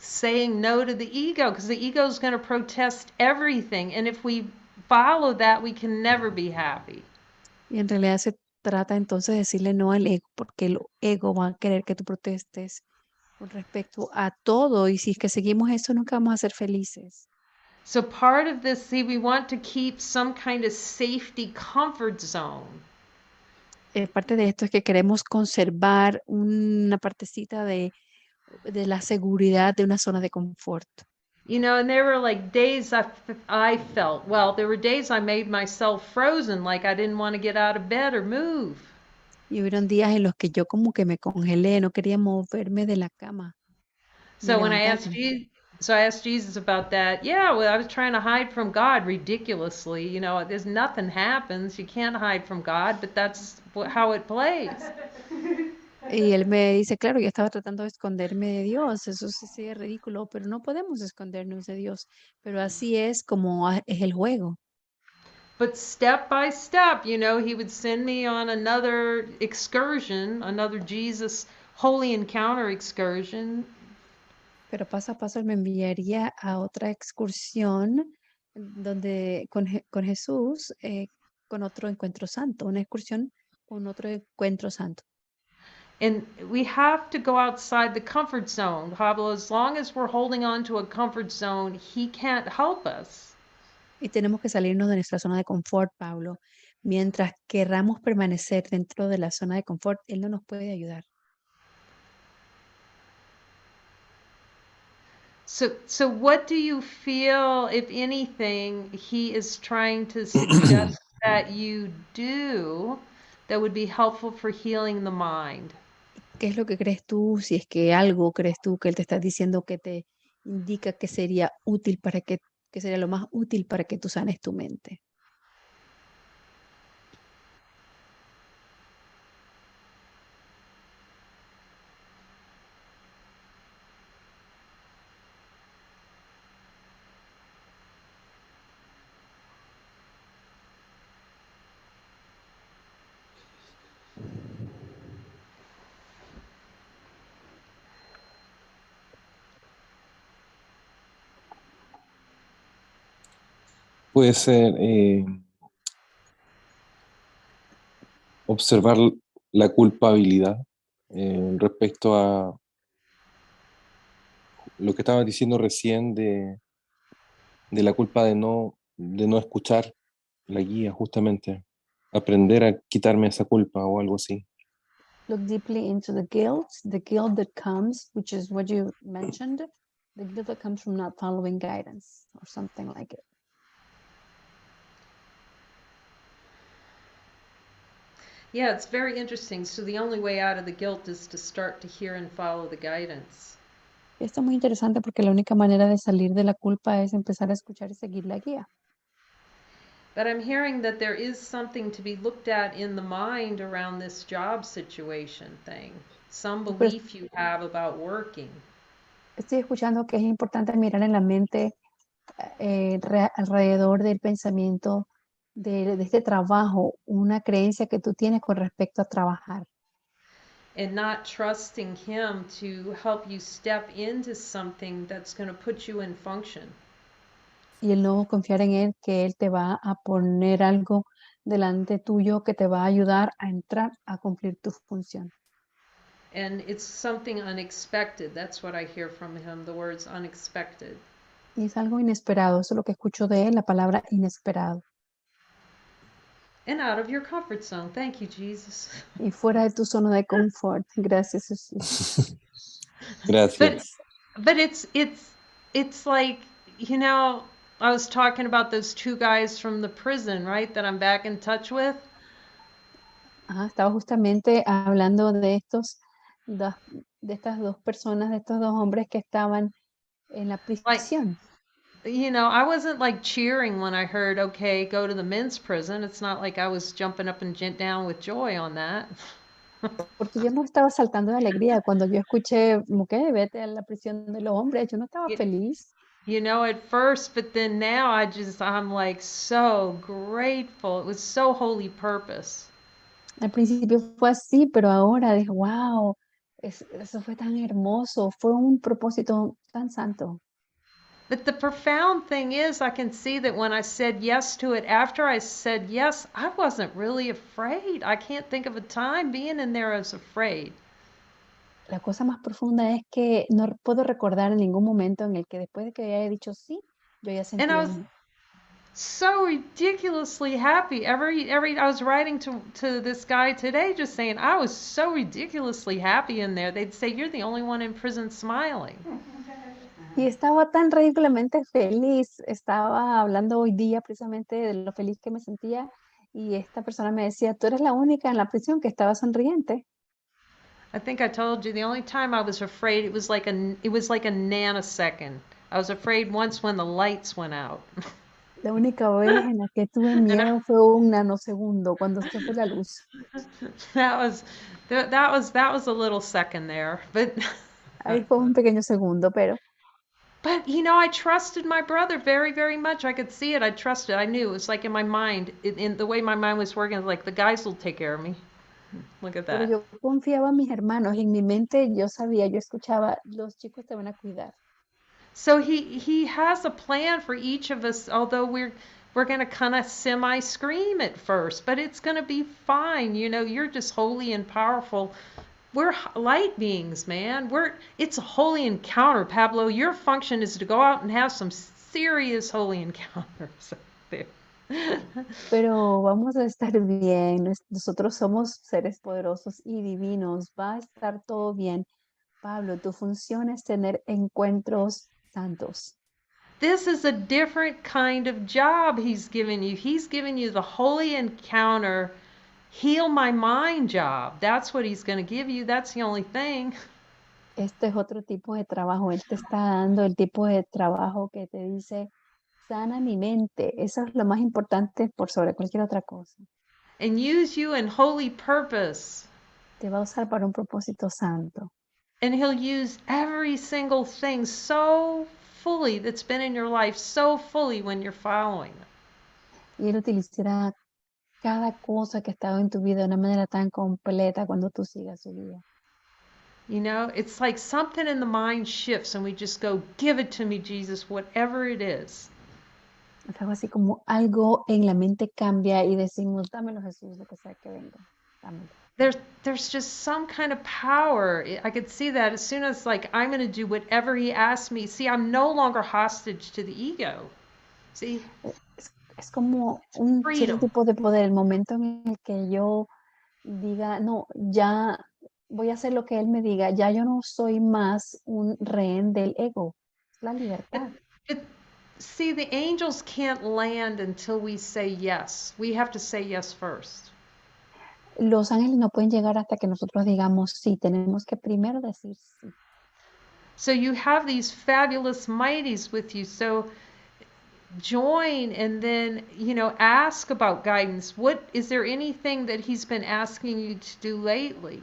saying no to the ego, because the ego is going to protest everything. And if we follow that, we can never be happy. Y en realidad se trata entonces de decirle no al ego, porque el ego va a querer que tú protestes con respecto a todo, y si es que seguimos eso, nunca vamos a ser felices. So part of this, see, we want to keep some kind of safety comfort zone. Parte de esto es que queremos conservar una partecita de la seguridad de una zona de confort. You know, and there were like days I felt, well, there were days I made myself frozen, like I didn't want to get out of bed or move. Y hubieron días en los que yo como que me congelé, no quería moverme de la cama, ni So when I asked levantarme. I asked Jesus about that. Yeah, well, I was trying to hide from God ridiculously. You know, there's nothing happens. You can't hide from God, but that's how it plays. Y él me dice, claro, yo estaba tratando de esconderme de Dios, eso sí sería ridículo, pero no podemos escondernos de Dios, pero así es como es el juego. But step by step, you know, he would send me on another excursion, another Jesus holy encounter excursion. Pero paso a paso él me enviaría a otra excursión donde con Jesús, con otro encuentro santo, una excursión con otro encuentro santo. And we have to go outside the comfort zone, Pablo. As long as we're holding on to a comfort zone, he can't help us. Y tenemos que salirnos de nuestra zona de confort, Pablo. Mientras querramos permanecer dentro de la zona de confort, Él no nos puede ayudar. So what do you feel, if anything, he is trying to suggest that you do that would be helpful for healing the mind? ¿Qué es lo que crees tú? Si es que algo crees tú que Él te está diciendo que te indica que sería útil para que sería lo más útil para que tú sanes tu mente. Puede ser observar la culpabilidad respecto a lo que estaba diciendo recién de la culpa de no escuchar la guía, justamente. Aprender a quitarme esa culpa o algo así. Look deeply into the guilt that comes, which is what you mentioned, the guilt that comes from not following guidance or something like it. Yeah, it's very interesting. So the only way out of the guilt is to start to hear and follow the guidance. Esto es muy interesante porque la única manera de salir de la culpa es empezar a escuchar y seguir la guía. But I'm hearing that there is something to be looked at in the mind around this job situation thing. Some Pero belief you have about working. estoy escuchando que es importante mirar en la mente alrededor del pensamiento de este trabajo, una creencia que tú tienes con respecto a trabajar. And not trusting him to help you step into something that's going to put you in function. Y el no confiar en él, que él te va a poner algo delante tuyo que te va a ayudar a entrar a cumplir tu función. And it's something unexpected. That's what I hear from him, the words unexpected. Y es algo inesperado, eso es lo que escucho de él, la palabra inesperado. And out of your comfort zone. Thank you, Jesus. Y fuera de tu zona de confort. Gracias, Jesús. Gracias. But it's like, you know, I was talking about those two guys from the prison, right? That I'm back in touch with. Estaba justamente hablando de estas dos personas, de estos dos hombres que estaban en la prisión. You know, I wasn't like cheering when I heard, okay, go to the men's prison. It's not like I was jumping up and down with joy on that. Porque yo no estaba saltando de alegría cuando yo escuché, que vete a la prisión de los hombres, yo no estaba feliz. You know, at first, but then now I'm like so grateful. It was so holy purpose. Al principio fue así, pero ahora dije, wow, Eso fue tan hermoso, fue un propósito tan santo. But the profound thing is, I can see that when I said yes to it, after I said yes, I wasn't really afraid. I can't think of a time being in there I was afraid. La cosa más profunda es que no puedo recordar en ningún momento en el que después de que haya dicho sí, yo haya And I sentido was miedo. so ridiculously happy. I was writing to this guy today just saying I was so ridiculously happy in there. They'd say you're the only one in prison smiling. Y estaba tan ridículamente feliz. Estaba hablando hoy día precisamente de lo feliz que me sentía y esta persona me decía, tú eres la única en la prisión que estaba sonriente. I think I told you the only time I was afraid it was like a nanosecond. I was afraid once when the lights went out. La única vez en la que tuve And miedo fue un nanosegundo cuando se fue la luz. that was that was a little second there, but Ahí fue un pequeño segundo, pero but you know I trusted my brother very very much. I could see it. I trusted. I knew it was like in my mind, in the way my mind was working. Like the guys will take care of me. Look at pero that. yo confiaba en mis hermanos. En mi mente yo sabía, yo escuchaba, los chicos te van a cuidar. So he has a plan for each of us. Although we're going to kind of semi scream at first, but it's going to be fine. You know, you're just holy and powerful. We're light beings, man. It's a holy encounter, Pablo. Your function is to go out and have some serious holy encounters. Pero vamos a estar bien. Nosotros somos seres poderosos y divinos. Va a estar todo bien. Pablo, tu función es tener encuentros santos. This is a different kind of job he's given you. He's given you the holy encounter, heal my mind job. That's what he's going to give you. That's the only thing. Este es otro tipo de trabajo. Él te está dando el tipo de trabajo que te dice, sana mi mente. Eso es lo más importante por sobre cualquier otra cosa. And use you in holy purpose. Te va a usar para un propósito santo. And he'll use every single thing so fully that's been in your life, so fully when you're following it. Y Él utilizará cada cosa que ha estado en tu vida de una manera tan completa cuando tú sigas su guía. You know, it's like something in the mind shifts and we just go, give it to me, Jesus, whatever it is. Es algo así como algo en la mente cambia y decimos, dámelo Jesús, lo que sea que venga, dámelo. There's just some kind of power. I could see that as soon as like I'm going to do whatever he asks me. See, I'm no longer hostage to the ego. See? Es como un cierto Freedom. tipo de poder, el momento en el que yo diga, no, ya voy a hacer lo que Él me diga, ya yo no soy más un rehén del ego, es la libertad. See, the angels can't land until we say yes. We have to say yes first. Los ángeles no pueden llegar hasta que nosotros digamos sí, tenemos que primero decir sí. So you have these fabulous mighties with you. So join and then, you know, ask about guidance. What is there anything that he's been asking you to do lately?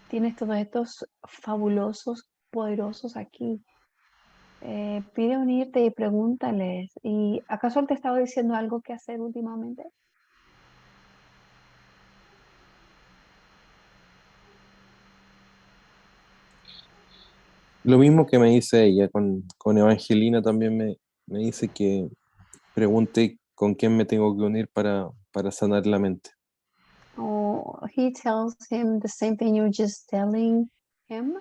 Tienes todos estos fabulosos, poderosos aquí. Pide unirte y pregúntales, ¿y acaso Él te estaba diciendo algo que hacer últimamente? Lo mismo que me dice ella, con Evangelina también me dice que pregunte con quién me tengo que unir para sanar la mente. Or he tells him the same thing you're just telling him.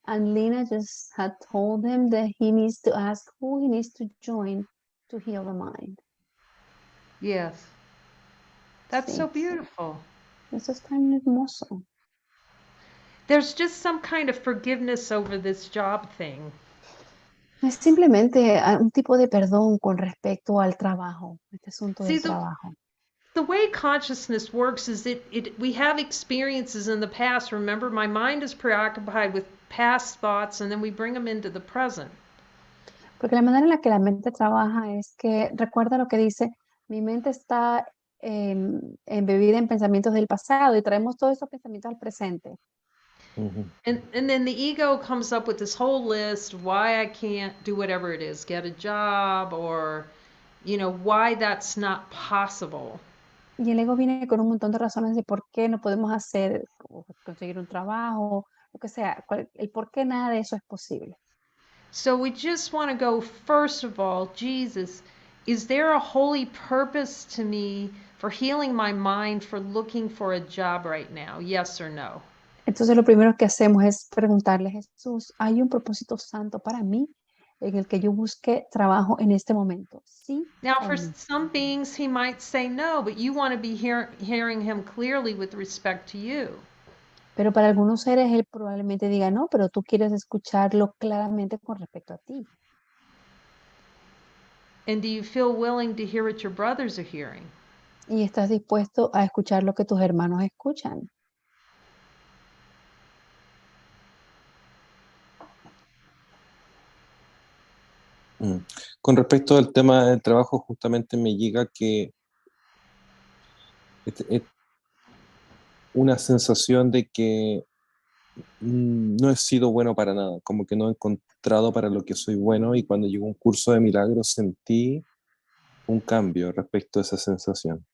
And Lena just had told him that he needs to ask who he needs to join to heal the mind. Yes. That's Sí, so beautiful. eso es tan hermoso. There's just some kind of forgiveness over this job thing. Es simplemente un tipo de perdón con respecto al trabajo, este asunto See, del trabajo. the way consciousness works is we have experiences in the past. Remember, my mind is preoccupied with past thoughts and then we bring them into the present. Porque la manera en la que la mente trabaja es que, recuerda lo que dice, mi mente está embebida en pensamientos del pasado y traemos todos esos pensamientos al presente. And then the ego comes up with this whole list of why I can't do whatever it is, get a job, or, you know, why that's not possible. Y el ego viene con un montón de razones de por qué no podemos hacer o conseguir un trabajo lo que sea, el por qué nada de eso es posible. So we just want to go, first of all, Jesus, is there a holy purpose to me for healing my mind for looking for a job right now? Yes or no? Entonces lo primero que hacemos es preguntarle, Jesús, ¿hay un propósito santo para mí en el que yo busque trabajo en este momento? ¿Sí Now, o for no? some beings, he might say no, but you want to be hearing him clearly with respect to you. Pero para algunos seres él probablemente diga no, pero tú quieres escucharlo claramente con respecto a ti. And do you feel willing to hear what your brothers are hearing? Y estás dispuesto a escuchar lo que tus hermanos escuchan. Con respecto al tema del trabajo, justamente me llega que es una sensación de que no he sido bueno para nada, como que no he encontrado para lo que soy bueno, y cuando llegó un curso de milagros sentí un cambio respecto a esa sensación.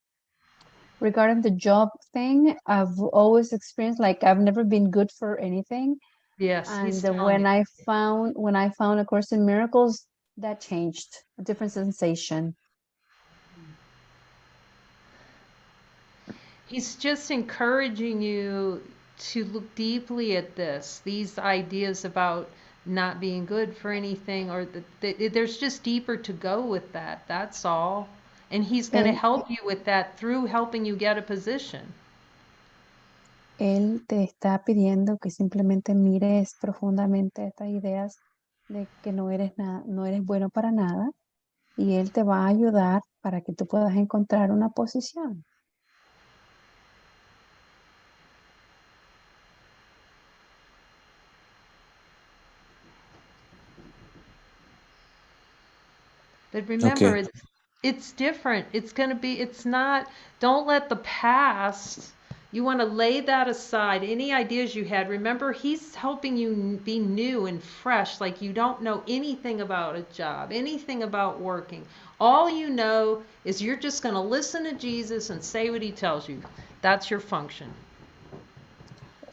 Regarding the job thing, I've always experienced like I've never been good for anything. Yes, he's And telling me. when I found A Course in Miracles, that changed, a different sensation. He's just encouraging you to look deeply at these ideas about not being good for anything, or there's just deeper to go with that. That's all. And he's going to Él, help you with that through helping you get a position. él te está pidiendo que simplemente mires profundamente estas ideas de que no eres bueno para nada, y él te va a ayudar para que tú puedas encontrar una posición. But Ok, remember, it's different. It's going to be, it's not, don't let the past, you want to lay that aside. Any ideas you had, remember, he's helping you be new and fresh, like you don't know anything about a job, anything about working. All you know is you're just going to listen to Jesus and say what he tells you. That's your function.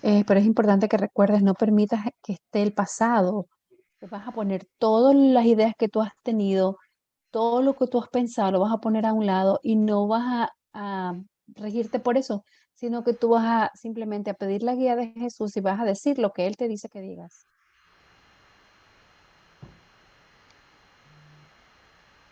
Pero es importante que recuerdes, no permitas que esté el pasado. Te vas a poner todas las ideas que tú has tenido, todo lo que tú has pensado, lo vas a poner a un lado y no vas a regirte por eso, sino que tú vas a simplemente a pedir la guía de Jesús y vas a decir lo que Él te dice que digas.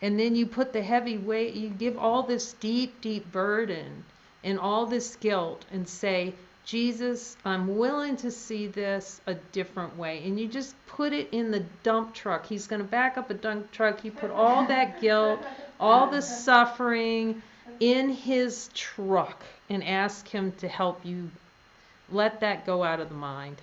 And then you put the heavy weight, you give all this deep, deep burden and all this guilt and say, Jesus, I'm willing to see this a different way. And you just put it in the dump truck. He's going to back up a dump truck. You put all that guilt, all the suffering in his truck and ask him to help you let that go out of the mind.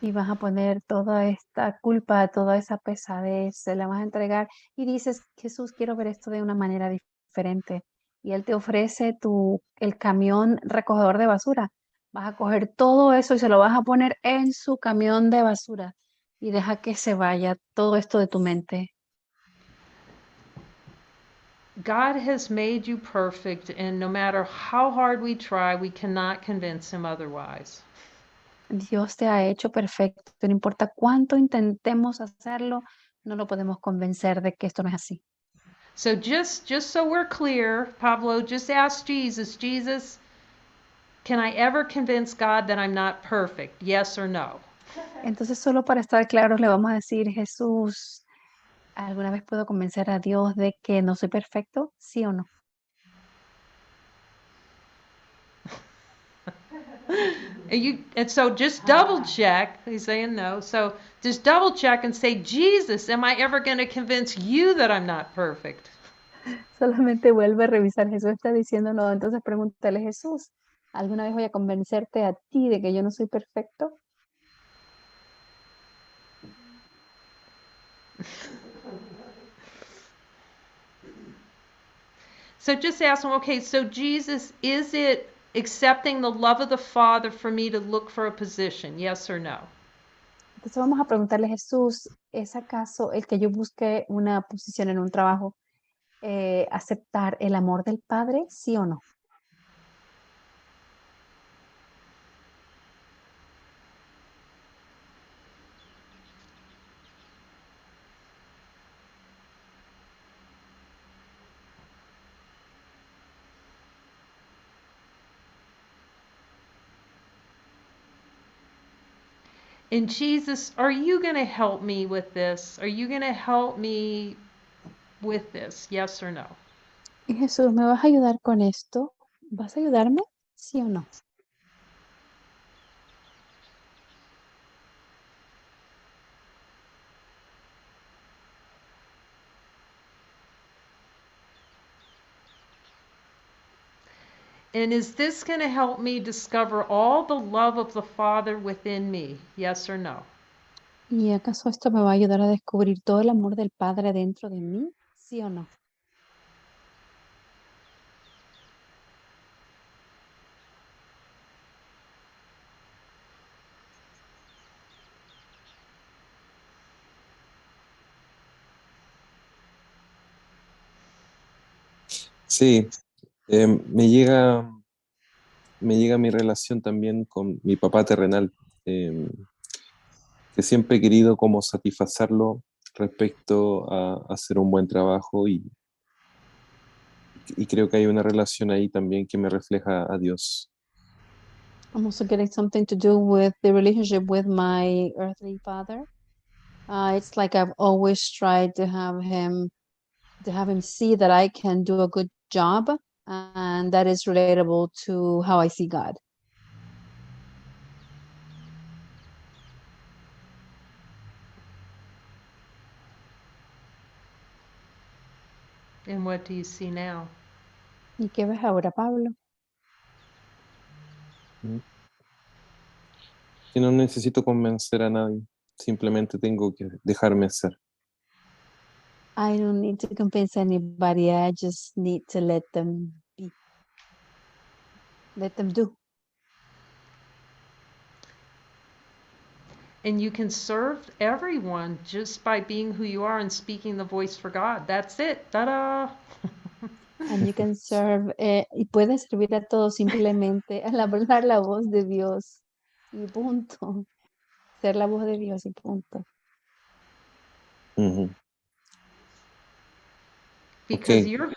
Y vas a poner toda esta culpa, toda esa pesadez, se la vas a entregar y dices, Jesús, quiero ver esto de una manera diferente. Y Él te ofrece el camión recogedor de basura. Vas a coger todo eso y se lo vas a poner en su camión de basura y deja que se vaya todo esto de tu mente. God has made you perfect, and no matter how hard we try, we cannot convince him otherwise. Dios te ha hecho perfecto. No importa cuánto intentemos hacerlo, no lo podemos convencer de que esto no es así. So just so we're clear, Pablo, just ask Jesus, Jesus, can I ever convince God that I'm not perfect? Yes or no? Entonces, solo para estar claros, le vamos a decir, Jesús, ¿alguna vez puedo convencer a Dios de que no soy perfecto? ¿Sí o no? And so just double check. He's saying no. So just double check and say, Jesus, am I ever going to convince you that I'm not perfect? Solamente vuelve a revisar. Jesús está diciendo no. Entonces pregúntale, Jesús, ¿alguna vez voy a convencerte a ti de que yo no soy perfecto? So just ask him, okay, so Jesus, is it accepting the love of the Father for me to look for a position? Yes or no? Entonces vamos a preguntarle, Jesús, ¿es acaso el que yo busque una posición en un trabajo, aceptar el amor del Padre? ¿Sí o no? And Jesus, are you going to help me with this? Are you going to help me with this? Yes or no? Y Jesús, ¿me vas a ayudar con esto? ¿Vas a ayudarme? ¿Sí o no? And is this going to help me discover all the love of the Father within me? Yes or no? ¿Y acaso esto me va a ayudar a descubrir todo el amor del Padre dentro de mí? ¿Sí o no? Sí, me llega mi relación también con mi papá terrenal, que siempre he querido como satisfacerlo respecto a hacer un buen trabajo y creo que hay una relación ahí también que me refleja a Dios. I'm also getting something to do with the relationship with my earthly father. It's like I've always tried to have him see that I can do a good job, and that is relatable to how I see God. And what do you see now? ¿Y qué ves ahora, Pablo? Que no necesito convencer a nadie, simplemente tengo que dejarme ser. I don't need to convince anybody. I just need to let them be. Let them do. And you can serve everyone just by being who you are and speaking the voice for God. That's it. Ta-da! And you can serve, y puedes servir a todos simplemente al hablar la voz de Dios. Y punto. Ser la voz de Dios y punto. Ujú. Because Ok,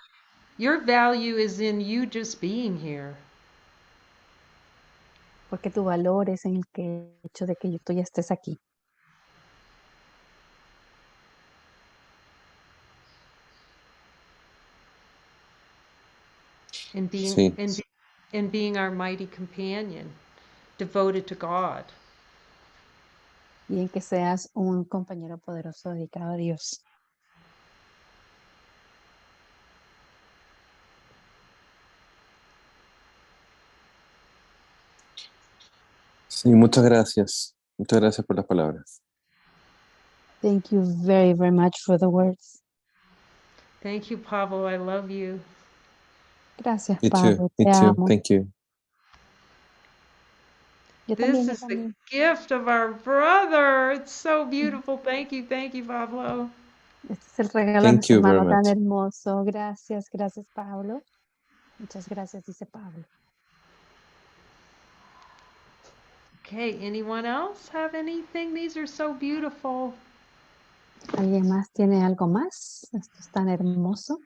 your value is in you just being here. Porque tu valor es en el hecho de que tú ya estés aquí. And being sí, and being our mighty companion, devoted to God. Y en que seas un compañero poderoso dedicado a Dios. sí, muchas gracias. Muchas gracias por las palabras. Thank you very, very much for the words. Thank you, Pablo. I love you. Gracias, Me too, Pablo. me Te too. amo. Thank you. Yo This también, yo is the también. gift of our brother. It's so beautiful. Thank you, Pablo. Este es el regalo de Thank nuestro you very hermano tan much. hermoso. Gracias, gracias, Pablo. Muchas gracias, dice Pablo. Okay, anyone else have anything? These are so beautiful. ¿Alguien más tiene algo más? Esto es tan hermoso.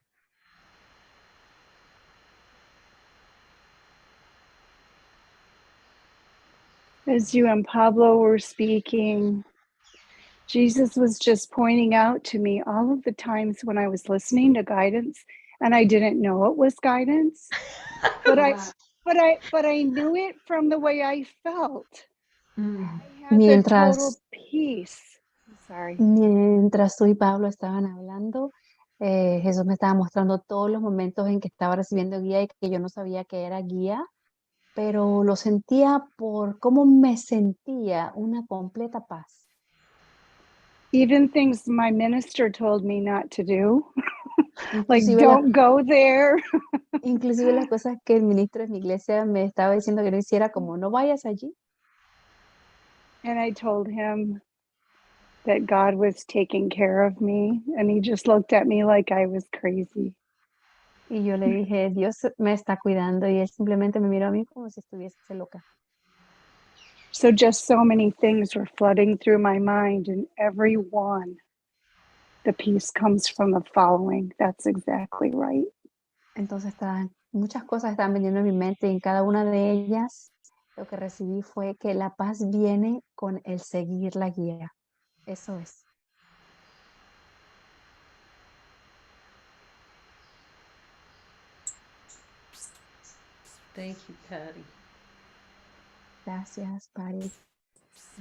As you and Pablo were speaking, Jesus was just pointing out to me all of the times when I was listening to guidance and I didn't know it was guidance, but I knew it from the way I felt. I had the total peace. I'm sorry. Mientras tú y Pablo estaban hablando, Jesús me estaba mostrando todos los momentos en que estaba recibiendo guía y que yo no sabía que era guía, pero lo sentía por cómo me sentía, una completa paz. Even things my minister told me not to do, like Inclusive, don't go there. inclusive las cosas que el ministro de mi iglesia me estaba diciendo que no hiciera, como no vayas allí. And I told him that God was taking care of me, and he just looked at me like I was crazy. Y yo le dije, Dios me está cuidando, y él simplemente me miró a mí como si estuviese loca. So just so many things were flooding through my mind, and every one, the peace comes from the following. That's exactly right. Entonces muchas cosas estaban viniendo en mi mente y en cada una de ellas Lo que recibí fue que la paz viene con el seguir la guía. Eso es. Thank you, Patty. Gracias, Patty.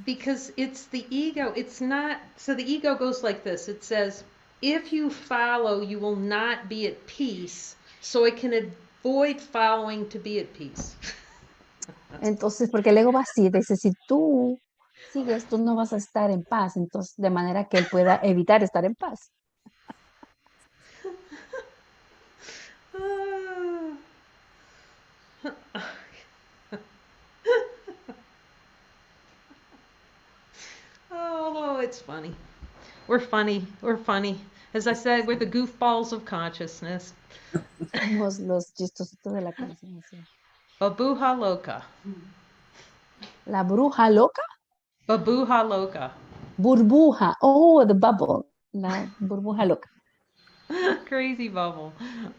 Because it's the ego. It's not, so the ego goes like this. It says, if you follow, you will not be at peace. So it can avoid following to be at peace. Entonces, porque el ego va así, dice, si tú sigues, tú no vas a estar en paz. Entonces, de manera que él pueda evitar estar en paz. Oh, it's funny. We're funny. We're funny. As I said, we're the goofballs of consciousness. Somos los chistositos de la conciencia. Babuja loca. La bruja loca. Babuja loca. Burbuja. Oh, the bubble. La burbuja loca. Crazy bubble.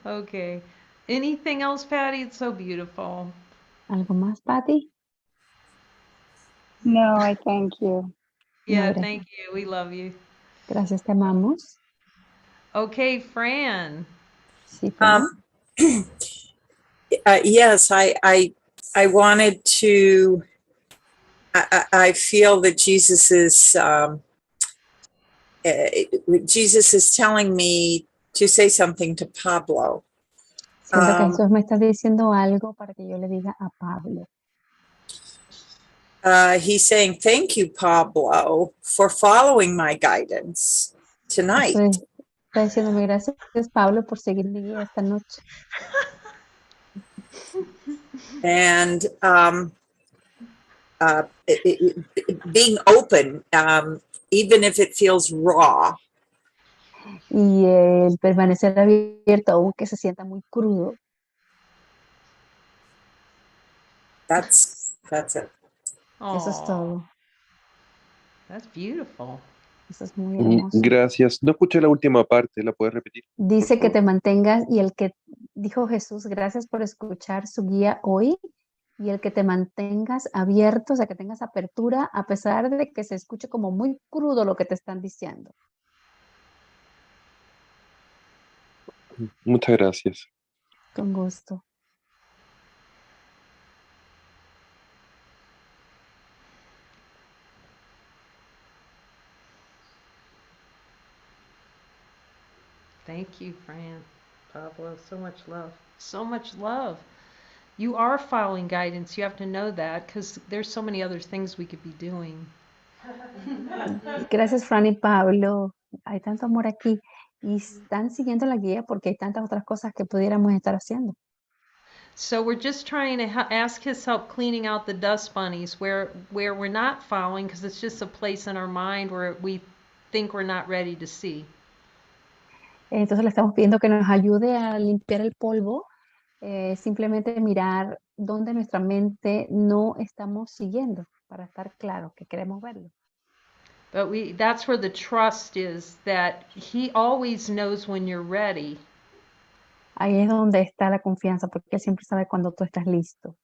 Okay. Anything else, Patty? It's so beautiful. ¿Algo más, Patty? No, I thank you. Yeah, No, thank you. We love you. gracias, te amamos. Okay, Fran. Sí, Fran. Yes, I wanted to. I feel that Jesus is telling me to say something to Pablo. Siento que Jesús me está diciendo algo para que yo le diga a Pablo. He's saying, "Thank you, Pablo, for following my guidance tonight." Está diciéndome gracias, Pablo, por seguir mi guía esta noche. And being open, even if it feels raw. Y el permanecer abierto, aunque se sienta muy crudo. That's it. Eso es todo. That's beautiful. Eso es muy hermoso. Gracias. No escuché la última parte, ¿la puedes repetir? Dice que te mantengas y el que dijo Jesús, gracias por escuchar su guía hoy y el que te mantengas abierto, o sea, que tengas apertura a pesar de que se escuche como muy crudo lo que te están diciendo. Muchas gracias. Con gusto. Thank you, Fran. Pablo, so much love. So much love. You are following guidance. You have to know that because there's so many other things we could be doing. Gracias, Fran y Pablo. Hay tanto amor aquí y están siguiendo la guía porque hay tantas otras cosas que pudiéramos estar haciendo. So we're just trying to ask his help cleaning out the dust bunnies where we're not following because it's just a place in our mind where we think we're not ready to see. Entonces le estamos pidiendo que nos ayude a limpiar el polvo, simplemente mirar dónde nuestra mente no estamos siguiendo para estar claro que queremos verlo. But that's where the trust is, that he always knows when you're ready. Ahí es donde está la confianza, porque él siempre sabe cuando tú estás listo.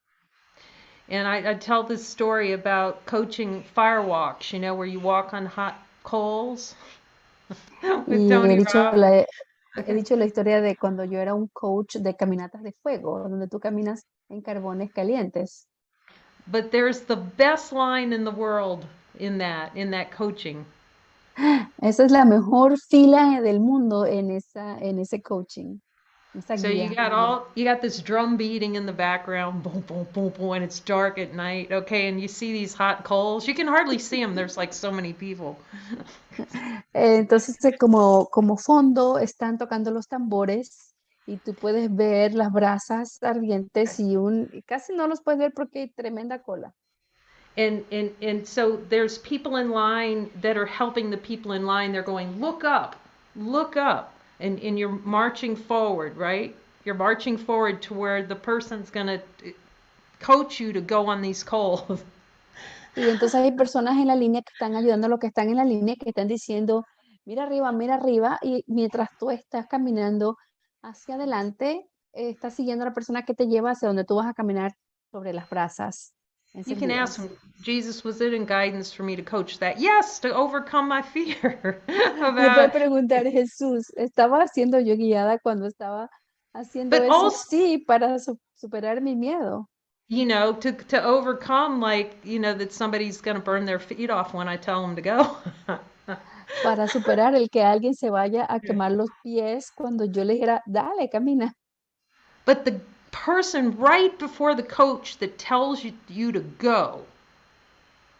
And I tell this story about coaching fire walks, where you walk on hot coals. With Y Tony he dicho, Robb. he dicho la historia de cuando yo era un coach de caminatas de fuego, donde tú caminas en carbones calientes. But there's the best line in the world in that coaching. Esa es la mejor fila del mundo en ese coaching. Esa So guía. you got this drum beating in the background, boom, boom, boom, boom, and it's dark at night, okay, and you see these hot coals. You can hardly see them. There's like so many people. Entonces, como fondo están tocando los tambores y tú puedes ver las brasas ardientes y casi no los puedes ver porque hay tremenda cola. And so there's people in line that are helping the people in line. They're going, look up, and you're marching forward, right? You're marching forward to where the person's gonna coach you to go on these coals. Y entonces hay personas en la línea que están ayudando a los que están en la línea, que están diciendo, mira arriba, y mientras tú estás caminando hacia adelante, estás siguiendo a la persona que te lleva hacia donde tú vas a caminar sobre las brasas. You can ask encendidas. him, Jesus, was it in guidance for me to coach that? Yes, to overcome my fear Le puede about, preguntar, Jesús, ¿estaba siendo yo guiada cuando estaba haciendo but eso? also, Sí, para superar mi miedo, to overcome, like, that somebody's going to burn their feet off when I tell them to go. para superar el que alguien se vaya a quemar los pies cuando yo le dijera, dale, camina. But the person right before the coach that tells you to go,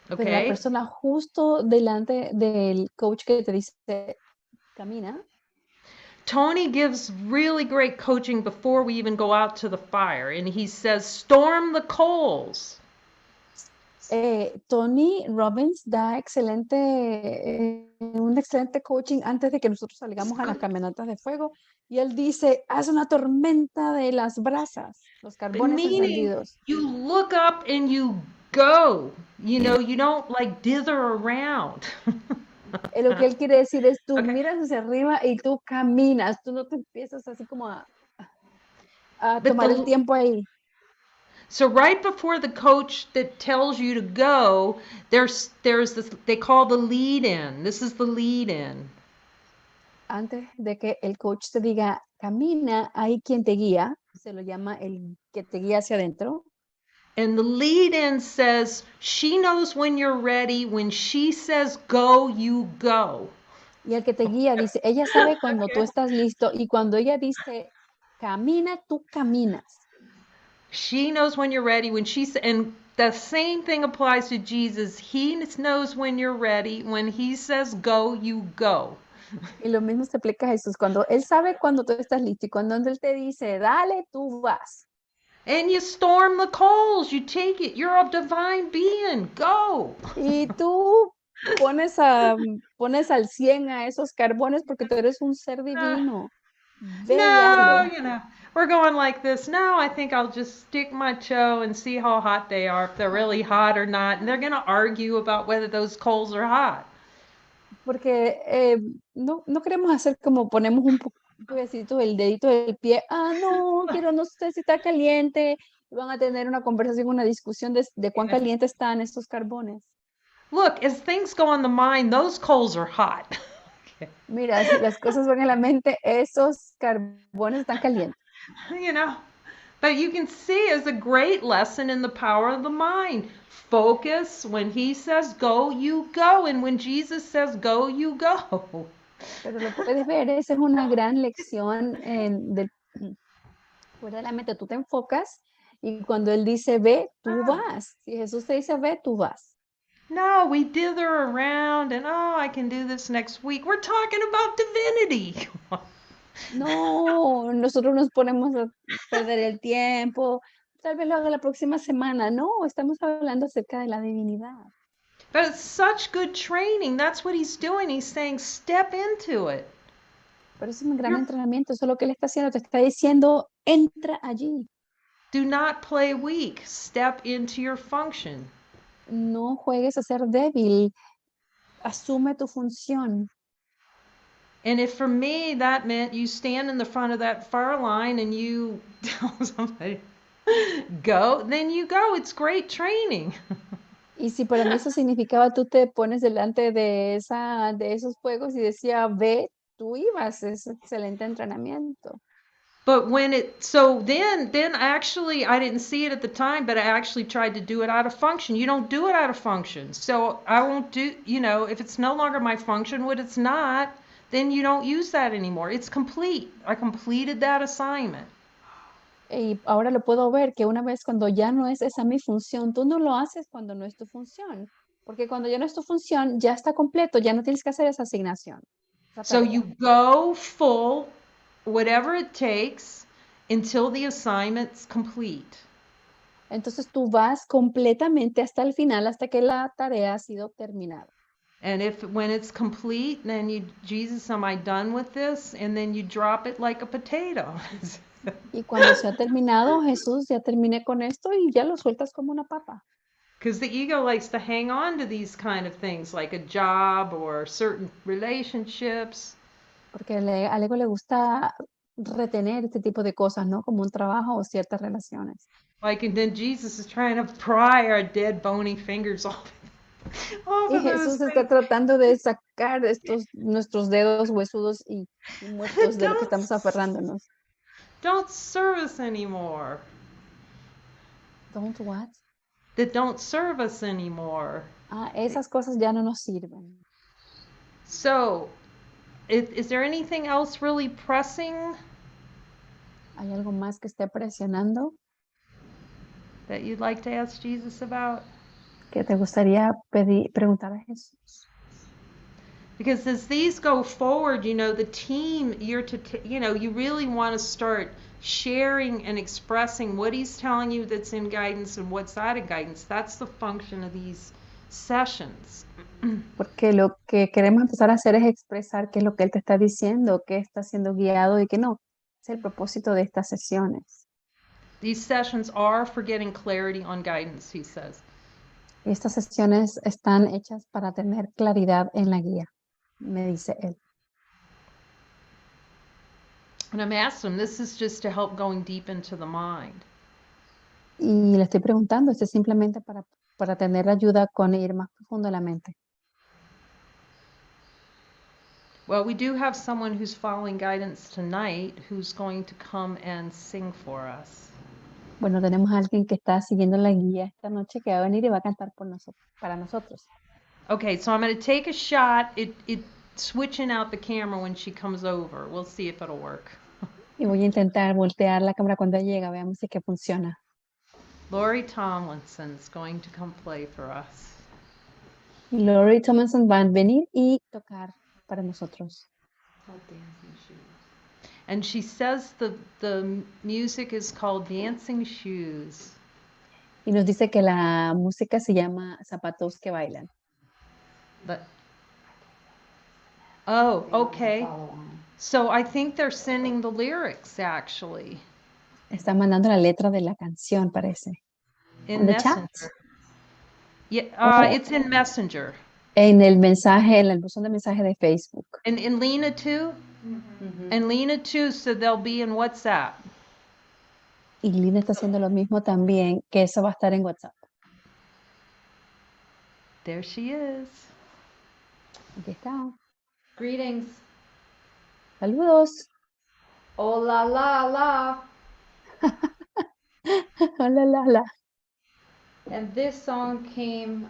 Pero la okay? persona justo delante del coach que te dice, camina, Tony gives really great coaching before we even go out to the fire, and he says, storm the coals. Tony Robbins da un excelente coaching antes de que nosotros salgamos a las caminatas de fuego. Y él dice, haz una tormenta de las brasas, los carbones Meaning, encendidos. you look up and you go. You don't like dither around. Lo que él quiere decir es, tú Okay. miras hacia arriba y tú caminas, tú no te empiezas así como a But tomar el tiempo ahí. So right before the coach that tells you to go, there's this, they call the lead in. This is the lead in. Antes de que el coach te diga, camina, hay quien te guía, se lo llama el que te guía hacia adentro. And the lead in says, she knows when you're ready. When she says go, you go. Y el que te guía dice, ella sabe cuando tú estás listo y cuando ella dice, camina, tú caminas. She knows when you're ready. And the same thing applies to Jesus. He knows when you're ready. When he says go, you go. Y lo mismo se aplica a Jesús, cuando él sabe cuando tú estás listo y cuando él te dice, dale, tú vas. And you storm the coals. You take it. You're a divine being. Go. Y tú pones al 100 a esos carbones porque tú eres un ser divino. Ve y hazlo. No, we're going like this. No, I think I'll just stick my toe and see how hot they are, if they're really hot or not. And they're going to argue about whether those coals are hot. Porque no queremos hacer como ponemos un pedacito del dedito del pie. Ah, no sé si está caliente. Y van a tener una conversación, una discusión de cuán caliente están estos carbones. Look, as things go on the mind, those coals are hot. Mira, si las cosas van en la mente, esos carbones están calientes. But you can see it's a great lesson in the power of the mind. Focus. When he says go, you go. And when Jesus says go, you go. Pero lo puedes ver, esa es una gran lección fuera de la mente. Tú te enfocas y cuando él dice ve, tú vas. Si Jesús te dice ve, tú vas. No, we dither around and, I can do this next week. We're talking about divinity. No, nosotros nos ponemos a perder el tiempo. Tal vez lo haga la próxima semana. No, estamos hablando acerca de la divinidad. But it's such good training. That's what he's doing. He's saying, step into it. Pero eso es un gran entrenamiento. Eso es lo que él está haciendo. Te está diciendo, entra allí. Do not play weak. Step into your function. No juegues a ser débil. Asume tu función. And if for me that meant you stand in the front of that fire line and you tell somebody, go, then you go. It's great training. Y si para mí eso significaba tú te pones delante de esos fuegos y decía, ve, tú ibas. Es excelente entrenamiento. But then actually, I didn't see it at the time, but I actually tried to do it out of function. You don't do it out of function. So I won't do, if it's no longer my function, what it's not, then you don't use that anymore. It's complete. I completed that assignment. Y ahora lo puedo ver que una vez cuando ya no es esa mi función, tú no lo haces cuando no es tu función. Porque cuando ya no es tu función, ya está completo, ya no tienes que hacer esa asignación. So you go full, whatever it takes, until the assignment's complete. Entonces tú vas completamente hasta el final, hasta que la tarea ha sido terminada. And when it's complete, then Jesus, am I done with this? And then you drop it like a potato. Y cuando se ha terminado, Jesús, ya terminé con esto y ya lo sueltas como una papa. Because the ego likes to hang on to these kind of things, like a job or certain relationships. Porque al ego le gusta retener este tipo de cosas, ¿no? Como un trabajo o ciertas relaciones. Like, and then Jesus is trying to pry our dead, bony fingers off Y of those Jesús está things. tratando de sacar nuestros dedos huesudos y muertos de lo que estamos aferrándonos. Don't serve us anymore. Don't what? That don't serve us anymore. Esas cosas ya no nos sirven. So, is there anything else really pressing ¿Hay algo más que esté presionando that you'd like to ask Jesus about? que te gustaría preguntar a Jesús? Because as these go forward, the team, you really want to start sharing and expressing what he's telling you that's in guidance and what's out of guidance. That's the function of these sessions. Porque lo que queremos empezar a hacer es expresar qué es lo que Él te está diciendo, qué está siendo guiado y qué no. Es el propósito de estas sesiones. These sessions are for getting clarity on guidance, he says. Y estas sesiones están hechas para tener claridad en la guía, me dice Él. And I'm asking him, this is just to help going deep into the mind. Y le estoy preguntando, esto es simplemente para tener ayuda con ir más profundo en la mente. Well, we do have someone who's following guidance tonight who's going to come and sing for us. Bueno, tenemos a alguien que está siguiendo la guía esta noche que va a venir y va a cantar para nosotros. Okay, so I'm going to take a shot at switching out the camera when she comes over. We'll see if it'll work. Y voy a intentar voltear la cámara cuando llega, veamos si es que funciona. Lori Tomlinson's going to come play for us. Y Lori Tomlinson va a venir y tocar para nosotros. And she says the music is called Dancing Shoes. Y nos dice que la música se llama Zapatos que Bailan. Oh, okay. So I think they're sending the lyrics, actually. Está mandando la letra de la canción, parece. In the chat. Messenger. Yeah, it's in Messenger. En el mensaje, en el buzón de mensaje de Facebook. And in Lena too? And Lena too, so they'll be in WhatsApp. Y Lina está haciendo lo mismo también, que eso va a estar en WhatsApp. There she is. Aquí está. Greetings. Saludos. Hola, la, la. Hola, la, la. And this song came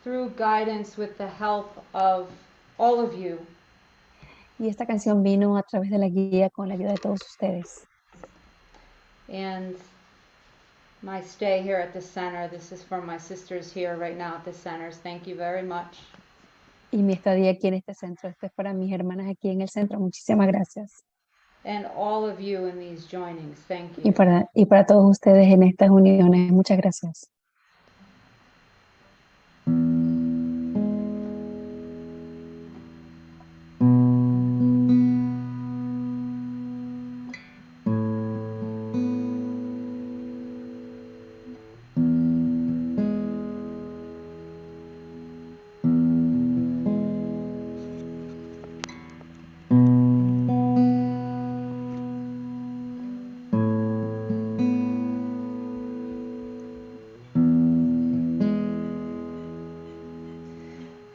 through guidance with the help of all of you. Y esta canción vino a través de la guía con la ayuda de todos ustedes. And my stay here at the center, this is from my sisters here right now at the centers. Thank you very much. Y mi estadía aquí en este centro, esto es para mis hermanas aquí en el centro. Muchísimas gracias. And all of you in these joinings, thank you. Y para todos ustedes en estas uniones, muchas gracias.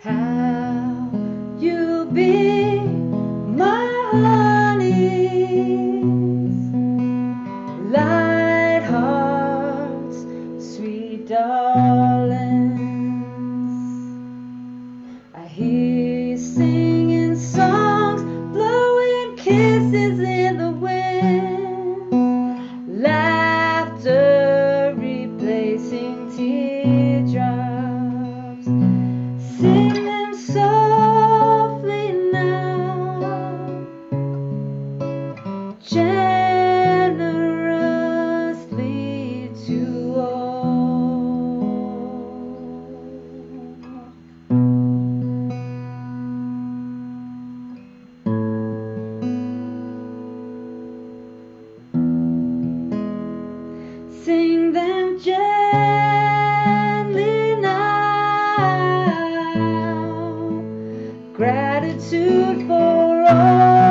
How you be my honeys, light hearts, sweet darlings. I hear you singing songs, blowing kisses in the wind, laughter replacing teardrops. Sing them softly now, generously to all. Sing them gently now, gratitude for all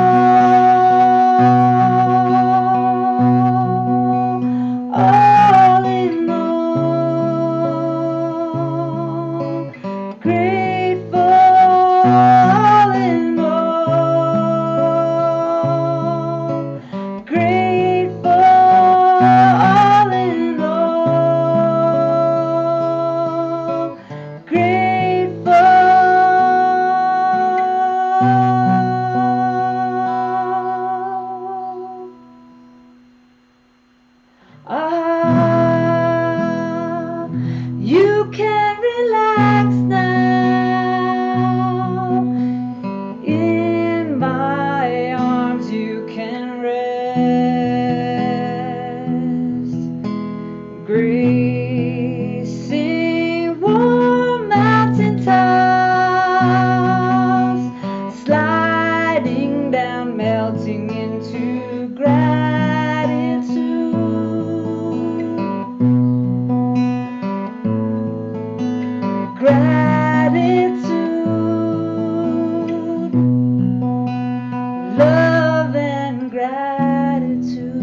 Ah, you can relax now. In my arms you can rest. Gracing warm mountain tops, sliding down, melting into gratitude. Gratitude, love and gratitude.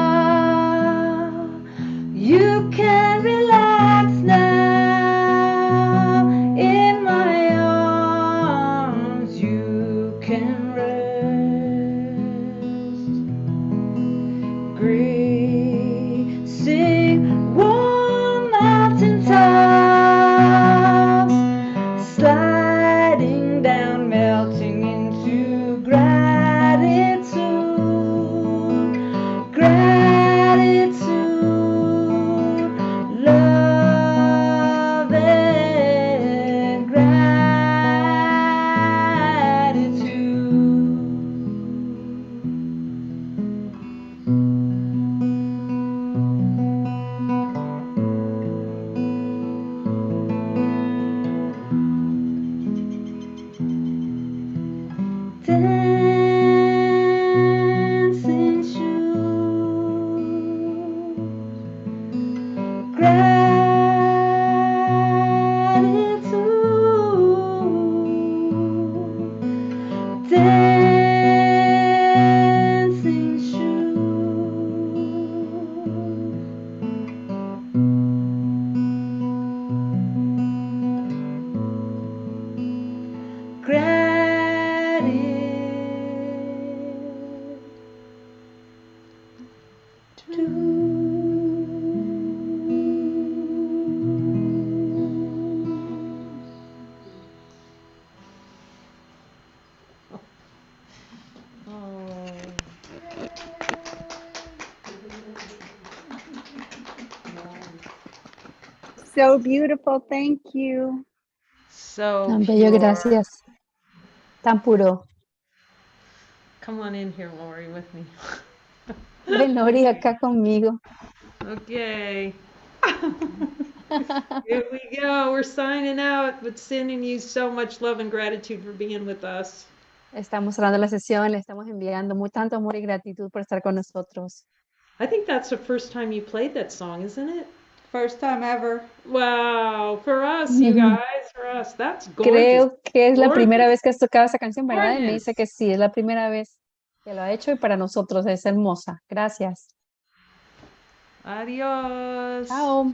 Ah, you can relax now. In my arms you can rest. Gracing warm mountain tops, sliding down, melting into gratitude. Gratitude, love and gratitude. Dancing shoes, gratitude. Dancing shoes, So beautiful. Thank you. So Tan bello, pure. gracias. Tan puro. Come on in here, Lori, with me. Ven, Lori, acá conmigo. Okay. Here we go. We're signing out, but sending you so much love and gratitude for being with us. Estamos cerrando la sesión, le estamos enviando tanto amor y gratitud por estar con nosotros. I think that's the first time you played that song, isn't it? First time ever. Wow. For us, you guys, for us. That's gorgeous. Creo que es la primera Gorgeous. vez que has tocado esa canción, ¿verdad? Y me dice Gorgeous. que sí, es la primera vez que lo ha hecho y para nosotros es hermosa. Gracias. Adios. Chao.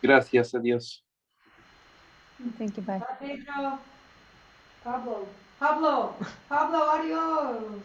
Gracias, adiós. Thank you, bye. Pedro. Pablo. Pablo. Pablo, adios.